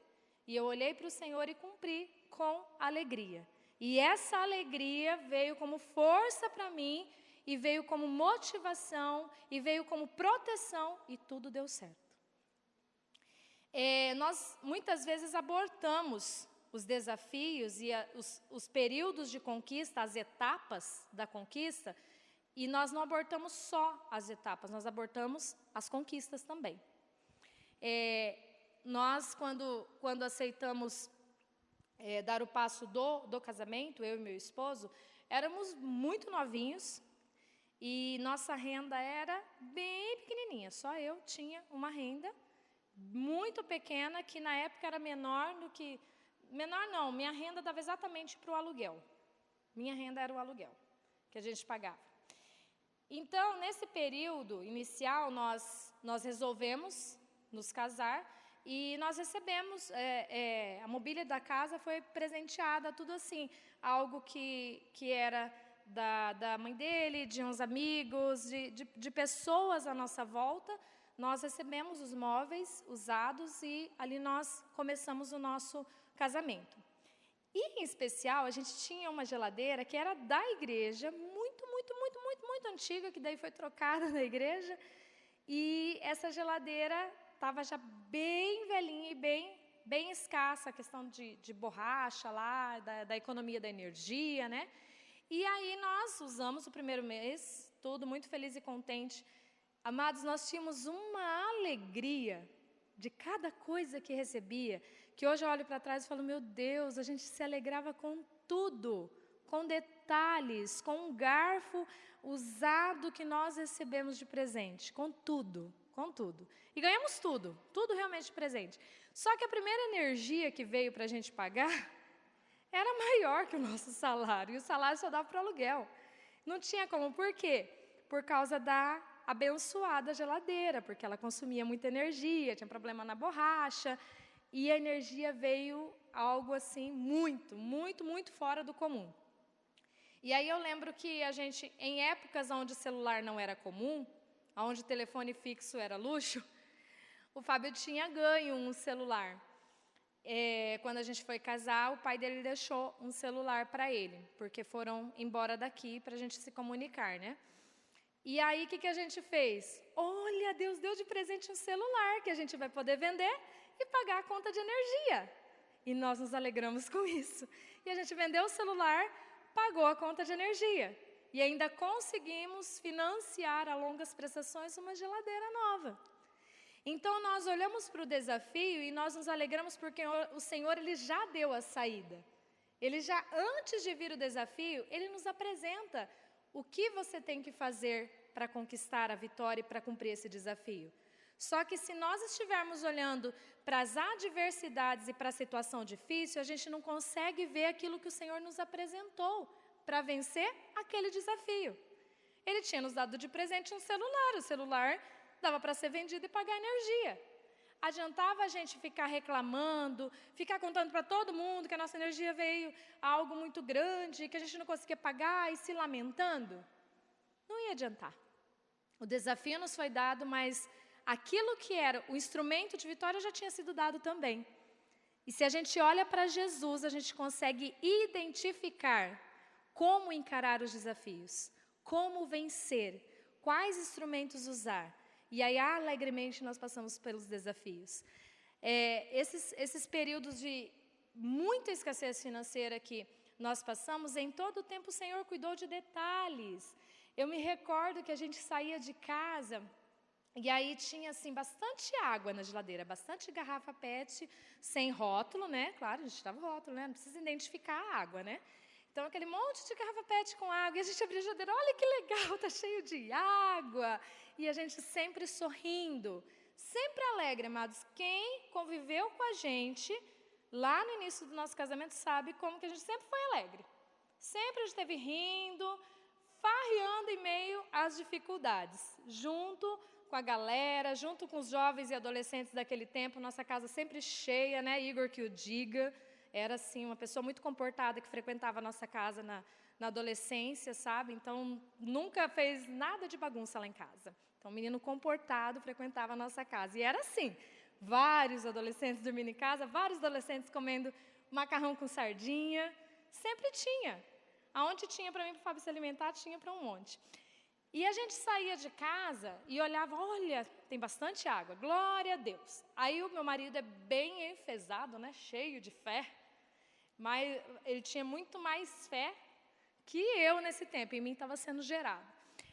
E eu olhei para o Senhor e cumpri com alegria. E essa alegria veio como força para mim, e veio como motivação, e veio como proteção, e tudo deu certo. Nós muitas vezes abortamos os desafios e os períodos de conquista, as etapas da conquista, e nós não abortamos só as etapas, nós abortamos as conquistas também. Nós, quando aceitamos dar o passo do casamento, eu e meu esposo, éramos muito novinhos e nossa renda era bem pequenininha. Só eu tinha uma renda muito pequena, que na época era menor do que... Menor não, minha renda dava exatamente para o aluguel. Minha renda era o aluguel que a gente pagava. Então, nesse período inicial, nós resolvemos nos casar. E nós recebemos, a mobília da casa foi presenteada, tudo assim, algo que era da mãe dele, de uns amigos, de pessoas à nossa volta. Nós recebemos os móveis usados e ali nós começamos o nosso casamento. E, em especial, a gente tinha uma geladeira que era da igreja, muito antiga, que daí foi trocada da igreja. E essa geladeira estava já bem velhinha e bem escassa, a questão de borracha lá, da economia da energia, né? E aí nós usamos o primeiro mês, tudo muito feliz e contente. Amados, nós tínhamos uma alegria de cada coisa que recebia, que hoje eu olho para trás e falo, meu Deus, a gente se alegrava com tudo, com detalhes, com um garfo usado que nós recebemos de presente, com tudo. E ganhamos tudo realmente de presente. Só que a primeira energia que veio para a gente pagar era maior que o nosso salário. E o salário só dava para o aluguel. Não tinha como. Por quê? Por causa da abençoada geladeira, porque ela consumia muita energia, tinha problema na borracha. E a energia veio algo assim muito fora do comum. E aí eu lembro que a gente, em épocas onde o celular não era comum, onde o telefone fixo era luxo, o Fábio tinha ganho um celular. Quando a gente foi casar, o pai dele deixou um celular para ele, porque foram embora daqui para a gente se comunicar, né? E aí, o que a gente fez? Olha, Deus deu de presente um celular que a gente vai poder vender e pagar a conta de energia. E nós nos alegramos com isso. E a gente vendeu o celular, pagou a conta de energia. E ainda conseguimos financiar a longas prestações uma geladeira nova. Então, nós olhamos para o desafio e nós nos alegramos porque o Senhor ele já deu a saída. Ele já, antes de vir o desafio, Ele nos apresenta o que você tem que fazer para conquistar a vitória e para cumprir esse desafio. Só que se nós estivermos olhando para as adversidades e para a situação difícil, a gente não consegue ver aquilo que o Senhor nos apresentou para vencer aquele desafio. Ele tinha nos dado de presente um celular, o celular dava para ser vendido e pagar energia. Adiantava a gente ficar reclamando, ficar contando para todo mundo que a nossa energia veio a algo muito grande, que a gente não conseguia pagar e se lamentando? Não ia adiantar. O desafio nos foi dado, mas aquilo que era o instrumento de vitória já tinha sido dado também. E se a gente olha para Jesus, a gente consegue identificar como encarar os desafios, como vencer, quais instrumentos usar. E aí, alegremente, nós passamos pelos desafios. Esses períodos de muita escassez financeira que nós passamos, em todo o tempo o Senhor cuidou de detalhes. Eu me recordo que a gente saía de casa e aí tinha, assim, bastante água na geladeira, bastante garrafa PET, sem rótulo, né? Claro, a gente dava o rótulo, né? Não precisa identificar a água, né? Então, aquele monte de garrafa PET com água, e a gente abria a geladeira, olha que legal, tá cheio de água. E a gente sempre sorrindo, sempre alegre, amados. Quem conviveu com a gente, lá no início do nosso casamento, sabe como que a gente sempre foi alegre. Sempre a gente esteve rindo, farreando em meio às dificuldades, junto com a galera, junto com os jovens e adolescentes daquele tempo, nossa casa sempre cheia, né? Igor que o diga, era assim, uma pessoa muito comportada que frequentava a nossa casa na adolescência, sabe? Então, nunca fez nada de bagunça lá em casa. Então, um menino comportado frequentava a nossa casa. E era assim, vários adolescentes dormindo em casa, vários adolescentes comendo macarrão com sardinha, sempre tinha. Aonde tinha para mim, para o Fábio se alimentar, tinha para um monte. E a gente saía de casa e olhava, olha, tem bastante água, glória a Deus. Aí o meu marido é bem enfesado, né, cheio de fé, mas ele tinha muito mais fé que eu nesse tempo, em mim estava sendo gerado.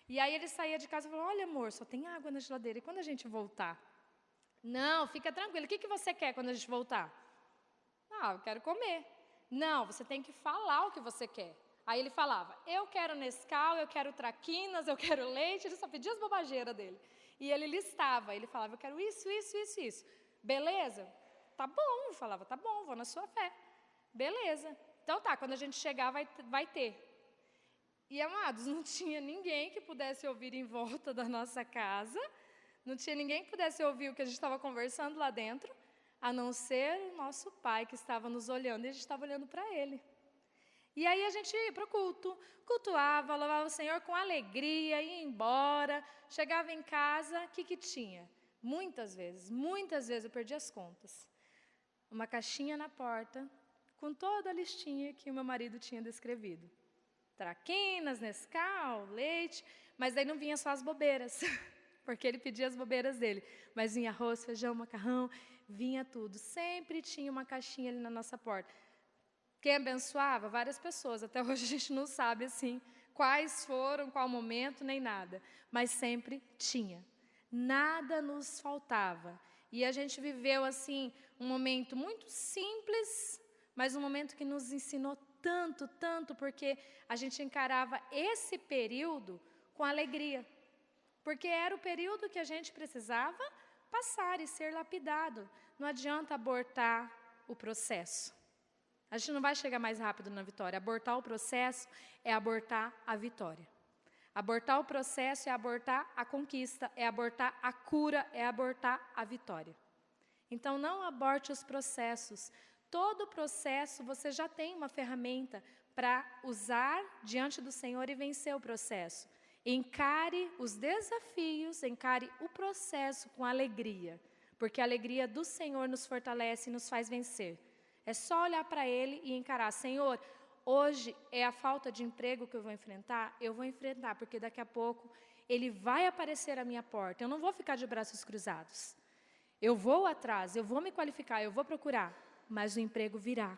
E aí ele saía de casa e falou, olha amor, só tem água na geladeira, e quando a gente voltar? Não, fica tranquilo, o que você quer quando a gente voltar? Ah, eu quero comer. Não, você tem que falar o que você quer. Aí ele falava, eu quero Nescau, eu quero traquinas, eu quero leite, ele só pedia as bobageiras dele. E ele listava, ele falava, eu quero isso, isso, isso, isso. Beleza? Tá bom, eu falava, tá bom, vou na sua fé. Beleza. Então tá, quando a gente chegar vai ter. E, amados, não tinha ninguém que pudesse ouvir em volta da nossa casa, não tinha ninguém que pudesse ouvir o que a gente estava conversando lá dentro, a não ser o nosso pai que estava nos olhando, e a gente estava olhando para ele. E aí a gente ia para o culto, cultuava, louvava o Senhor com alegria, ia embora, chegava em casa, o que tinha? Muitas vezes eu perdi as contas. Uma caixinha na porta, com toda a listinha que o meu marido tinha descrevido. Traquinas, Nescau, leite, mas daí não vinha só as bobeiras, porque ele pedia as bobeiras dele. Mas vinha arroz, feijão, macarrão, vinha tudo. Sempre tinha uma caixinha ali na nossa porta. Quem abençoava? Várias pessoas. Até hoje a gente não sabe, assim, quais foram, qual momento, nem nada. Mas sempre tinha. Nada nos faltava. E a gente viveu, assim, um momento muito simples, mas um momento que nos ensinou tanto, tanto, porque a gente encarava esse período com alegria. Porque era o período que a gente precisava passar e ser lapidado. Não adianta abortar o processo. A gente não vai chegar mais rápido na vitória. Abortar o processo é abortar a vitória. Abortar o processo é abortar a conquista, é abortar a cura, é abortar a vitória. Então, não aborte os processos. Todo processo você já tem uma ferramenta para usar diante do Senhor e vencer o processo. Encare os desafios, encare o processo com alegria, porque a alegria do Senhor nos fortalece e nos faz vencer. É só olhar para Ele e encarar, Senhor, hoje é a falta de emprego que eu vou enfrentar, porque daqui a pouco Ele vai aparecer à minha porta, eu não vou ficar de braços cruzados. Eu vou atrás, eu vou me qualificar, eu vou procurar, mas o emprego virá.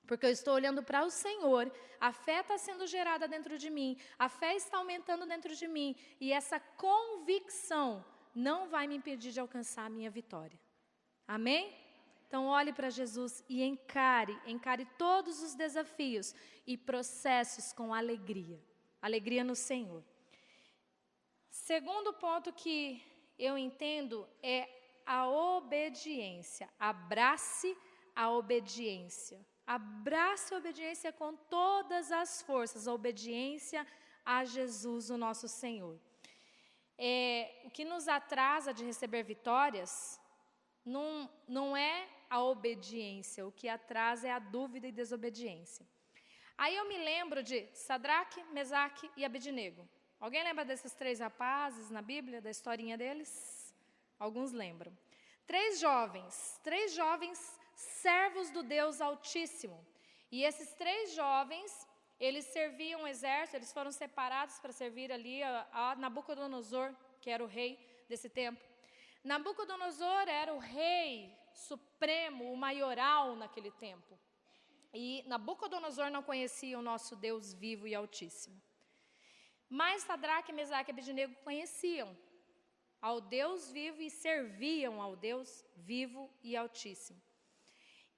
Porque eu estou olhando para o Senhor, a fé está sendo gerada dentro de mim, a fé está aumentando dentro de mim, e essa convicção não vai me impedir de alcançar a minha vitória. Amém? Então olhe para Jesus e encare todos os desafios e processos com alegria. Alegria no Senhor. Segundo ponto que eu entendo é a obediência. Abrace a obediência. Abrace a obediência com todas as forças, a obediência a Jesus, o nosso Senhor. O que nos atrasa de receber vitórias não é a obediência, o que atrasa é a dúvida e desobediência. Aí eu me lembro de Sadraque, Mesaque e Abednego. Alguém lembra desses 3 rapazes na Bíblia, da historinha deles? Alguns lembram. 3 jovens servos do Deus Altíssimo. E esses 3 jovens, eles serviam o exército, eles foram separados para servir ali a Nabucodonosor, que era o rei desse tempo. Nabucodonosor era o rei supremo, o maioral naquele tempo. E Nabucodonosor não conhecia o nosso Deus vivo e altíssimo. Mas Sadraque, Mesaque e Abednego conheciam ao Deus vivo e serviam ao Deus vivo e altíssimo.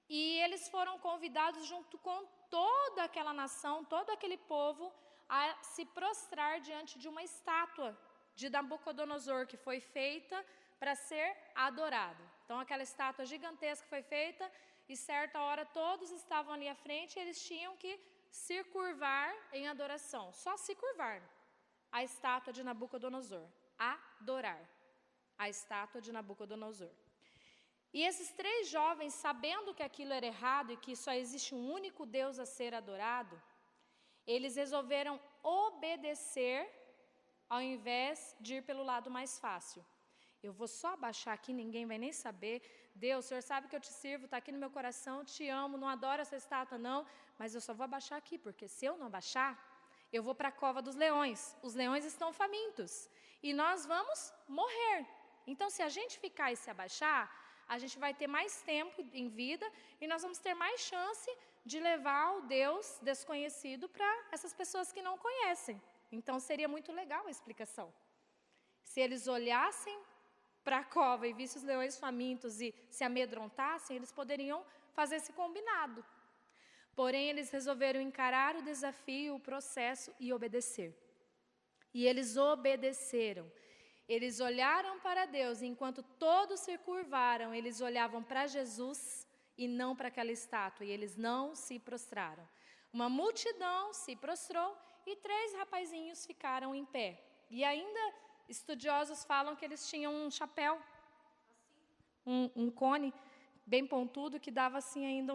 E eles foram convidados junto com toda aquela nação, todo aquele povo, a se prostrar diante de uma estátua de Nabucodonosor, que foi feita para ser adorado. Então aquela estátua gigantesca foi feita e certa hora todos estavam ali à frente e eles tinham que se curvar em adoração, só se curvar a estátua de Nabucodonosor, adorar a estátua de Nabucodonosor. E esses 3 jovens, sabendo que aquilo era errado e que só existe um único Deus a ser adorado, eles resolveram obedecer ao invés de ir pelo lado mais fácil. Eu vou só abaixar aqui, ninguém vai nem saber. Deus, o Senhor sabe que eu te sirvo, está aqui no meu coração, te amo, não adoro essa estátua não, mas eu só vou abaixar aqui, porque se eu não abaixar, eu vou para a cova dos leões. Os leões estão famintos e nós vamos morrer. Então, se a gente ficar e se abaixar, a gente vai ter mais tempo em vida e nós vamos ter mais chance de levar o Deus desconhecido para essas pessoas que não conhecem. Então, seria muito legal a explicação. Se eles olhassem para a cova e vissem os leões famintos e se amedrontassem, eles poderiam fazer esse combinado. Porém, eles resolveram encarar o desafio, o processo e obedecer. E eles obedeceram. Eles olharam para Deus, e enquanto todos se curvaram, eles olhavam para Jesus e não para aquela estátua, e eles não se prostraram. Uma multidão se prostrou e 3 rapazinhos ficaram em pé. E ainda estudiosos falam que eles tinham um chapéu, um cone bem pontudo, que dava assim ainda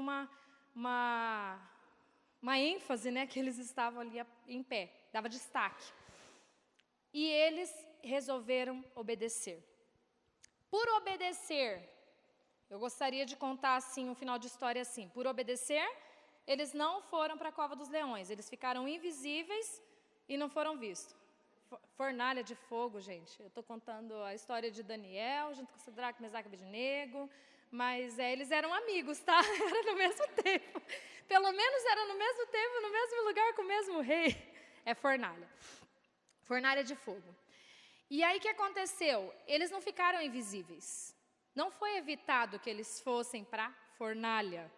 uma ênfase, né, que eles estavam ali em pé, dava destaque. E eles resolveram obedecer. Por obedecer, eu gostaria de contar assim um final de história assim. Por obedecer, eles não foram para a cova dos leões, eles ficaram invisíveis e não foram vistos. Fornalha de fogo, gente. Eu estou contando a história de Daniel, junto com Sadraque, Mesaque e Abednego, mas eles eram amigos, tá? Era no mesmo tempo. Pelo menos era no mesmo tempo, no mesmo lugar, com o mesmo rei. É fornalha. Fornalha de fogo. E aí o que aconteceu? Eles não ficaram invisíveis. Não foi evitado que eles fossem para a fornalha.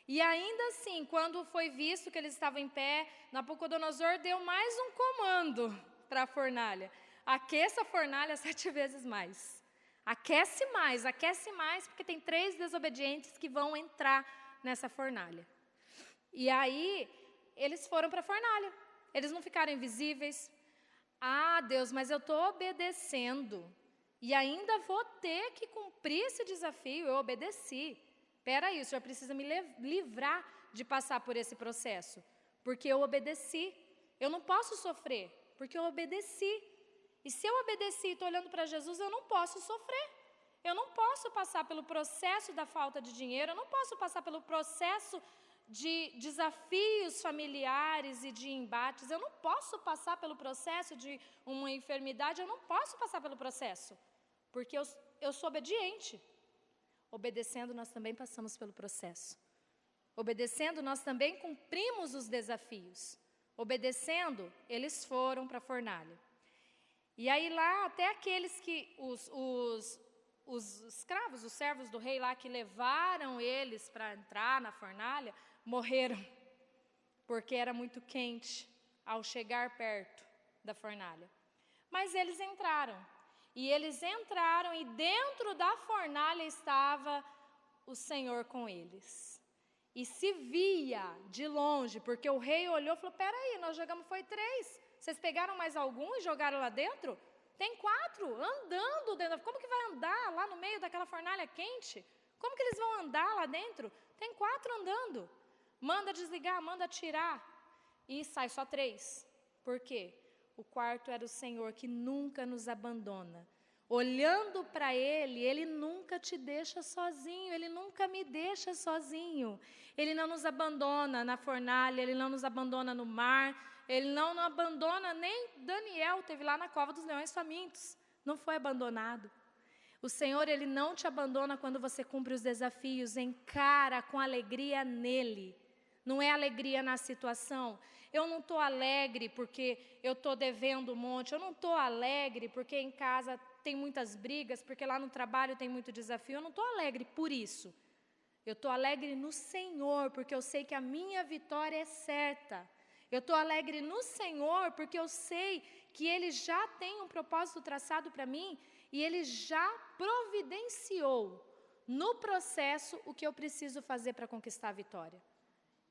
E ainda assim, quando foi visto que eles estavam em pé, Nabucodonosor deu mais um comando para a fornalha. Aqueça a fornalha 7 vezes mais. Aquece mais, porque tem 3 desobedientes que vão entrar nessa fornalha. E aí, eles foram para a fornalha. Eles não ficaram invisíveis. Ah, Deus, mas eu estou obedecendo. E ainda vou ter que cumprir esse desafio. Eu obedeci. Espera aí, o Senhor precisa me livrar de passar por esse processo. Porque eu obedeci. Eu não posso sofrer, porque eu obedeci. E se eu obedeci e estou olhando para Jesus, eu não posso sofrer. Eu não posso passar pelo processo da falta de dinheiro, eu não posso passar pelo processo de desafios familiares e de embates, eu não posso passar pelo processo de uma enfermidade, eu não posso passar pelo processo, porque eu sou obediente. Obedecendo, nós também passamos pelo processo. Obedecendo, nós também cumprimos os desafios. Obedecendo, eles foram para a fornalha. E aí lá, até aqueles que, os escravos, os servos do rei lá, que levaram eles para entrar na fornalha, morreram, porque era muito quente ao chegar perto da fornalha. Mas eles entraram. E dentro da fornalha estava o Senhor com eles. E se via de longe, porque o rei olhou e falou, peraí, nós jogamos foi 3. Vocês pegaram mais algum e jogaram lá dentro? Tem 4 andando dentro. Como que vai andar lá no meio daquela fornalha quente? Como que eles vão andar lá dentro? Tem 4 andando. Manda desligar, manda tirar. E sai só 3. Por quê? O quarto era o Senhor que nunca nos abandona. Olhando para Ele, Ele nunca te deixa sozinho, Ele nunca me deixa sozinho. Ele não nos abandona na fornalha, Ele não nos abandona no mar, Ele não nos abandona, nem Daniel teve lá na cova dos leões famintos, não foi abandonado. O Senhor, Ele não te abandona quando você cumpre os desafios, encara com alegria nele. Não é alegria na situação. Eu não estou alegre porque eu estou devendo um monte. Eu não estou alegre porque em casa tem muitas brigas, porque lá no trabalho tem muito desafio. Eu não estou alegre por isso. Eu estou alegre no Senhor, porque eu sei que a minha vitória é certa. Eu estou alegre no Senhor, porque eu sei que Ele já tem um propósito traçado para mim e Ele já providenciou no processo o que eu preciso fazer para conquistar a vitória.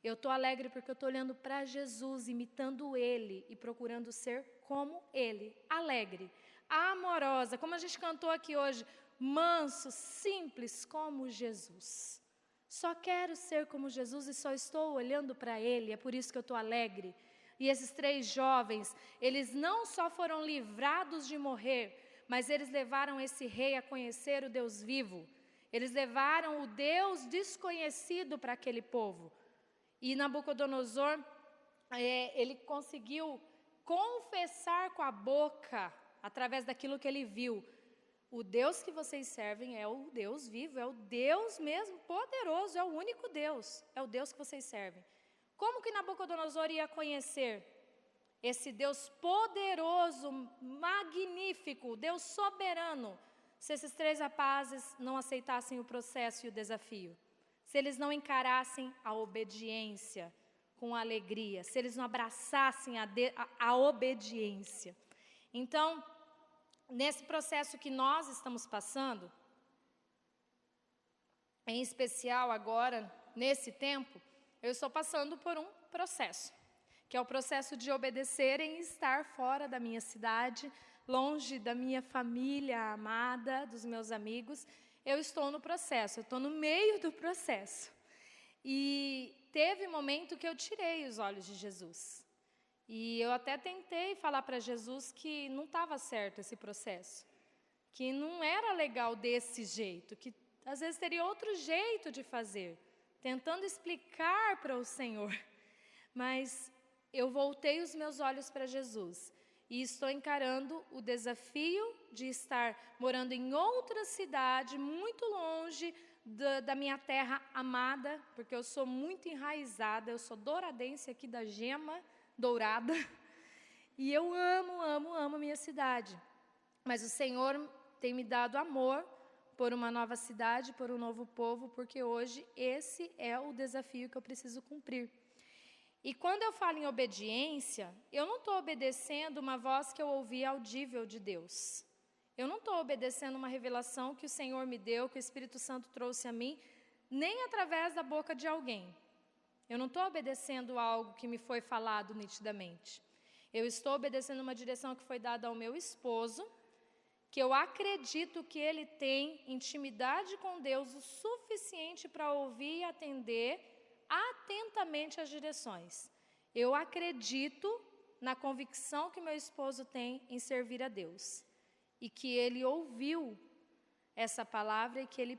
Eu estou alegre porque eu estou olhando para Jesus, imitando Ele e procurando ser como Ele. Alegre, amorosa, como a gente cantou aqui hoje, manso, simples como Jesus. Só quero ser como Jesus e só estou olhando para Ele, é por isso que eu estou alegre. E esses 3 jovens, eles não só foram livrados de morrer, mas eles levaram esse rei a conhecer o Deus vivo. Eles levaram o Deus desconhecido para aquele povo. E Nabucodonosor, ele conseguiu confessar com a boca, através daquilo que ele viu, o Deus que vocês servem é o Deus vivo, é o Deus mesmo poderoso, é o único Deus, é o Deus que vocês servem. Como que Nabucodonosor ia conhecer esse Deus poderoso, magnífico, Deus soberano, se esses 3 rapazes não aceitassem o processo e o desafio? Se eles não encarassem a obediência com alegria, se eles não abraçassem a obediência. Então, nesse processo que nós estamos passando, em especial agora, nesse tempo, eu estou passando por um processo, que é o processo de obedecer e estar fora da minha cidade, longe da minha família amada, dos meus amigos. Eu estou no processo, eu estou no meio do processo. E teve momento que eu tirei os olhos de Jesus. E eu até tentei falar para Jesus que não estava certo esse processo, que não era legal desse jeito, que às vezes teria outro jeito de fazer, tentando explicar para o Senhor. Mas eu voltei os meus olhos para Jesus. E estou encarando o desafio de estar morando em outra cidade, muito longe da minha terra amada, porque eu sou muito enraizada, eu sou douradense aqui da Gema Dourada, e eu amo a minha cidade. Mas o Senhor tem me dado amor por uma nova cidade, por um novo povo, porque hoje esse é o desafio que eu preciso cumprir. E quando eu falo em obediência, eu não estou obedecendo uma voz que eu ouvi audível de Deus. Eu não estou obedecendo uma revelação que o Senhor me deu, que o Espírito Santo trouxe a mim, nem através da boca de alguém. Eu não estou obedecendo algo que me foi falado nitidamente. Eu estou obedecendo uma direção que foi dada ao meu esposo, que eu acredito que ele tem intimidade com Deus o suficiente para ouvir e atender atentamente as direções. Eu acredito na convicção que meu esposo tem em servir a Deus. E que ele ouviu essa palavra e que ele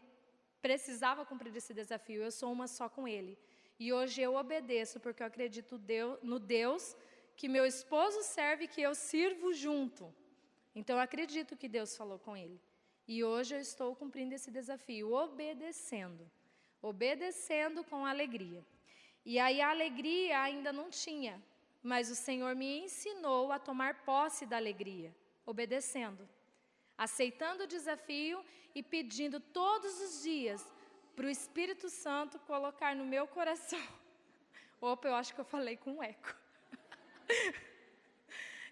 precisava cumprir esse desafio. Eu sou uma só com ele. E hoje eu obedeço porque eu acredito no Deus que meu esposo serve e que eu sirvo junto. Então eu acredito que Deus falou com ele. E hoje eu estou cumprindo esse desafio, obedecendo com alegria. E aí a alegria ainda não tinha, mas o Senhor me ensinou a tomar posse da alegria, obedecendo, aceitando o desafio e pedindo todos os dias para o Espírito Santo colocar no meu coração. Opa, eu acho que eu falei com um eco.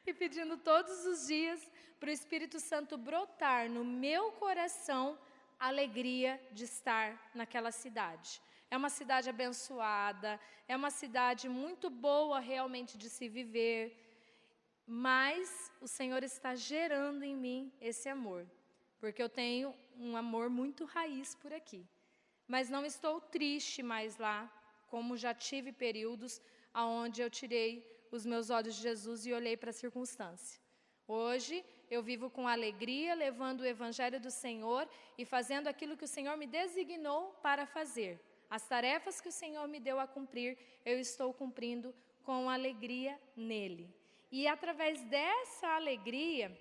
E pedindo todos os dias para o Espírito Santo brotar no meu coração a alegria de estar naquela cidade. É uma cidade abençoada, é uma cidade muito boa realmente de se viver, mas o Senhor está gerando em mim esse amor, porque eu tenho um amor muito raiz por aqui. Mas não estou triste mais lá, como já tive períodos onde eu tirei os meus olhos de Jesus e olhei para a circunstância. Hoje eu vivo com alegria, levando o Evangelho do Senhor e fazendo aquilo que o Senhor me designou para fazer. As tarefas que o Senhor me deu a cumprir, eu estou cumprindo com alegria nele. E através dessa alegria,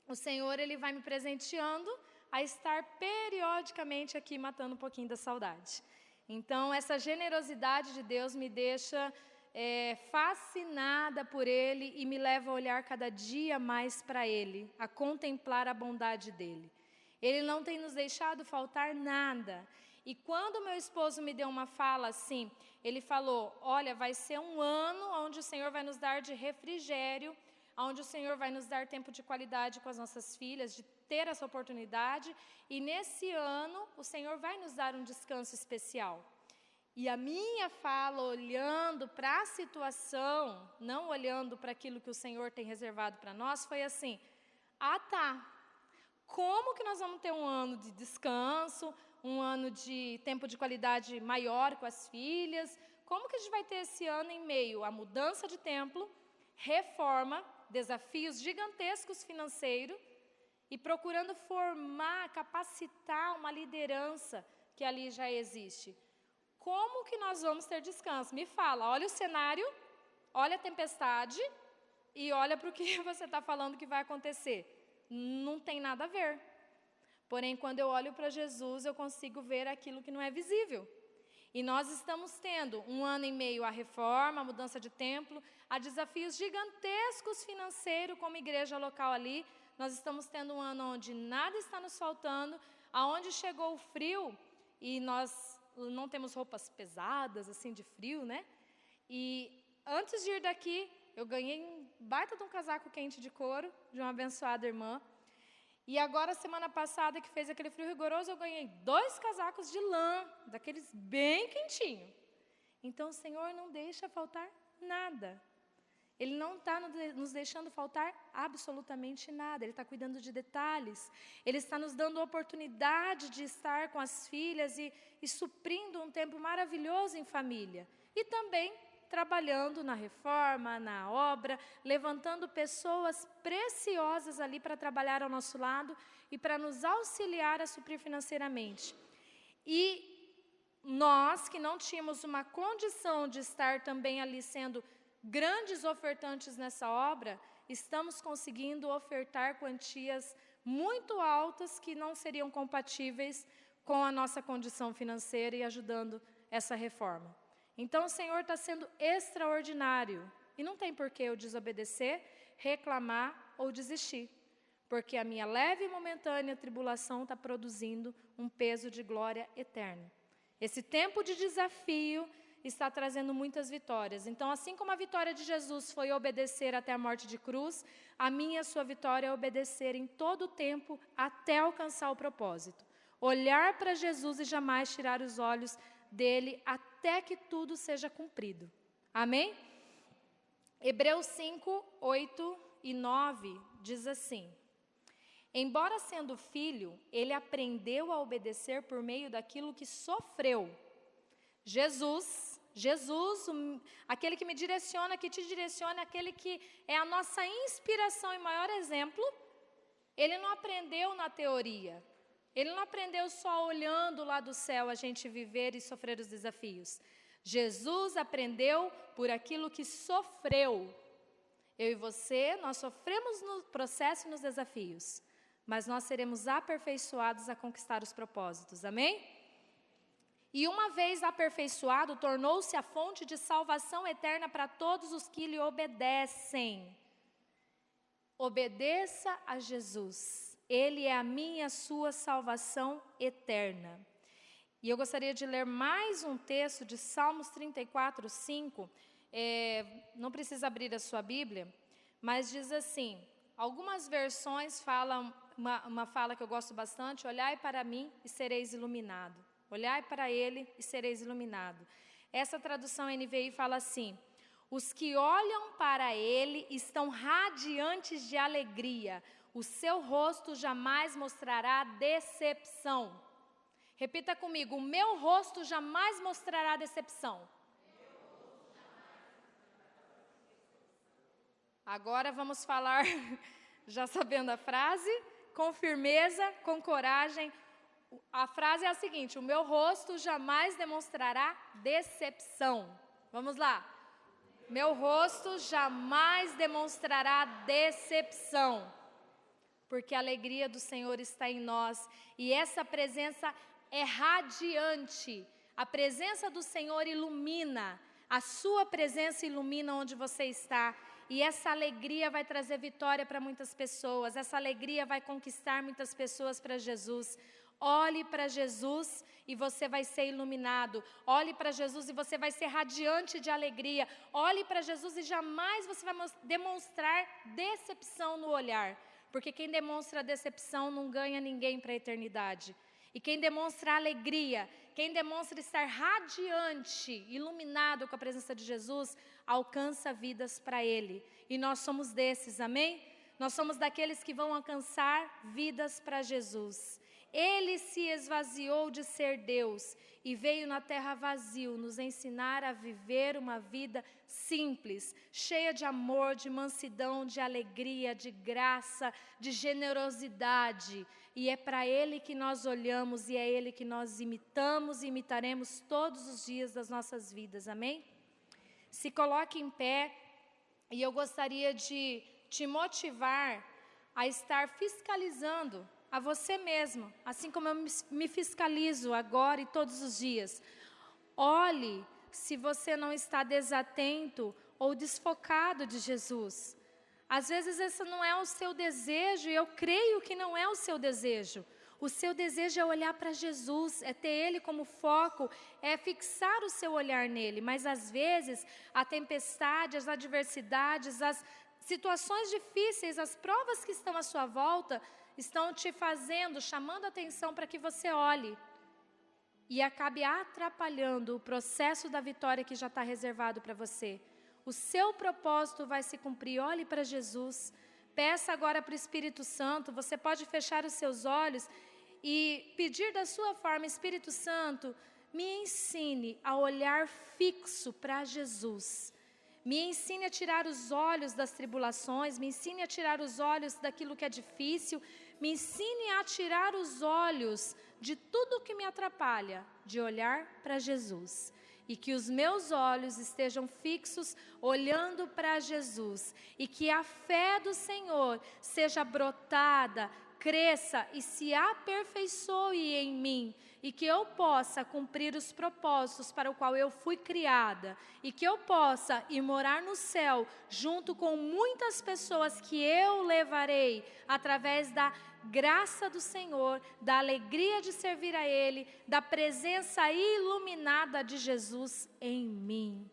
o Senhor ele vai me presenteando a estar periodicamente aqui matando um pouquinho da saudade. Então, essa generosidade de Deus me deixa fascinada por Ele e me leva a olhar cada dia mais para Ele, a contemplar a bondade dEle. Ele não tem nos deixado faltar nada. E quando meu esposo me deu uma fala assim, ele falou, olha, vai ser um ano onde o Senhor vai nos dar de refrigério, onde o Senhor vai nos dar tempo de qualidade com as nossas filhas, de ter essa oportunidade, e nesse ano o Senhor vai nos dar um descanso especial. E a minha fala, olhando para a situação, não olhando para aquilo que o Senhor tem reservado para nós, foi assim, como que nós vamos ter um ano de descanso, um ano de tempo de qualidade maior com as filhas? Como que a gente vai ter esse ano em meio à mudança de templo, reforma, desafios gigantescos financeiros e procurando formar, capacitar uma liderança que ali já existe? Como que nós vamos ter descanso? Me fala, olha o cenário, olha a tempestade e olha para o que você está falando que vai acontecer. Não tem nada a ver. Porém, quando eu olho para Jesus, eu consigo ver aquilo que não é visível. E nós estamos tendo um ano e meio a reforma, a mudança de templo, a desafios gigantescos financeiros como igreja local ali. Nós estamos tendo um ano onde nada está nos faltando, aonde chegou o frio e nós não temos roupas pesadas, assim, de frio, né? E antes de ir daqui, eu ganhei um baita de um casaco quente de couro, de uma abençoada irmã. E agora, semana passada, que fez aquele frio rigoroso, eu ganhei 2 casacos de lã, daqueles bem quentinhos. Então, o Senhor não deixa faltar nada. Ele não está nos deixando faltar absolutamente nada. Ele está cuidando de detalhes. Ele está nos dando a oportunidade de estar com as filhas e suprindo um tempo maravilhoso em família. E também trabalhando na reforma, na obra, levantando pessoas preciosas ali para trabalhar ao nosso lado e para nos auxiliar a suprir financeiramente. E nós, que não tínhamos uma condição de estar também ali sendo grandes ofertantes nessa obra, estamos conseguindo ofertar quantias muito altas que não seriam compatíveis com a nossa condição financeira e ajudando essa reforma. Então o Senhor está sendo extraordinário e não tem por que eu desobedecer, reclamar ou desistir, porque a minha leve e momentânea tribulação está produzindo um peso de glória eterna. Esse tempo de desafio está trazendo muitas vitórias. Então, assim como a vitória de Jesus foi obedecer até a morte de cruz, a minha e a sua vitória é obedecer em todo o tempo até alcançar o propósito. Olhar para Jesus e jamais tirar os olhos dele até que tudo seja cumprido. Amém? Hebreus 5, 8 e 9 diz assim: embora sendo filho, ele aprendeu a obedecer por meio daquilo que sofreu. Jesus, aquele que me direciona, que te direciona, aquele que é a nossa inspiração e maior exemplo, ele não aprendeu na teoria. Ele não aprendeu só olhando lá do céu a gente viver e sofrer os desafios. Jesus aprendeu por aquilo que sofreu. Eu e você, nós sofremos no processo e nos desafios, mas nós seremos aperfeiçoados a conquistar os propósitos. Amém? E uma vez aperfeiçoado, tornou-se a fonte de salvação eterna para todos os que lhe obedecem. Obedeça a Jesus. Ele é a minha e a sua salvação eterna. E eu gostaria de ler mais um texto de Salmos 34, 5. Não precisa abrir a sua Bíblia, mas diz assim, algumas versões falam, uma fala que eu gosto bastante, olhai para mim e sereis iluminado. Olhai para ele e sereis iluminado. Essa tradução NVI fala assim, os que olham para ele estão radiantes de alegria, o seu rosto jamais mostrará decepção. Repita comigo, o meu rosto jamais mostrará decepção. Agora vamos falar, já sabendo a frase, com firmeza, com coragem. A frase é a seguinte, o meu rosto jamais demonstrará decepção. Vamos lá. Meu rosto jamais demonstrará decepção, porque a alegria do Senhor está em nós, e essa presença é radiante. A presença do Senhor ilumina, a sua presença ilumina onde você está, e essa alegria vai trazer vitória para muitas pessoas, essa alegria vai conquistar muitas pessoas para Jesus. Olhe para Jesus e você vai ser iluminado. Olhe para Jesus e você vai ser radiante de alegria. Olhe para Jesus e jamais você vai demonstrar decepção no olhar. Porque quem demonstra decepção não ganha ninguém para a eternidade. E quem demonstra alegria, quem demonstra estar radiante, iluminado com a presença de Jesus, alcança vidas para Ele. E nós somos desses, amém? Nós somos daqueles que vão alcançar vidas para Jesus. Ele se esvaziou de ser Deus e veio na terra vazio nos ensinar a viver uma vida simples, cheia de amor, de mansidão, de alegria, de graça, de generosidade. E é para Ele que nós olhamos e é Ele que nós imitamos e imitaremos todos os dias das nossas vidas, amém? Se coloque em pé e eu gostaria de te motivar a estar fiscalizando a você mesmo, assim como eu me fiscalizo agora e todos os dias. Olhe se você não está desatento ou desfocado de Jesus. Às vezes esse não é o seu desejo, e eu creio que não é o seu desejo. O seu desejo é olhar para Jesus, é ter Ele como foco, é fixar o seu olhar nele. Mas às vezes a tempestade, as adversidades, as situações difíceis, as provas que estão à sua volta, estão te fazendo, chamando a atenção para que você olhe e acabe atrapalhando o processo da vitória que já está reservado para você. O seu propósito vai se cumprir. Olhe para Jesus, peça agora para o Espírito Santo. Você pode fechar os seus olhos e pedir da sua forma, Espírito Santo, me ensine a olhar fixo para Jesus. Me ensine a tirar os olhos das tribulações, me ensine a tirar os olhos daquilo que é difícil, me ensine a tirar os olhos de tudo que me atrapalha, de olhar para Jesus. E que os meus olhos estejam fixos, olhando para Jesus. E que a fé do Senhor seja brotada, cresça e se aperfeiçoe em mim. E que eu possa cumprir os propósitos para o qual eu fui criada. E que eu possa ir morar no céu, junto com muitas pessoas que eu levarei, através da graça do Senhor, da alegria de servir a Ele, da presença iluminada de Jesus em mim.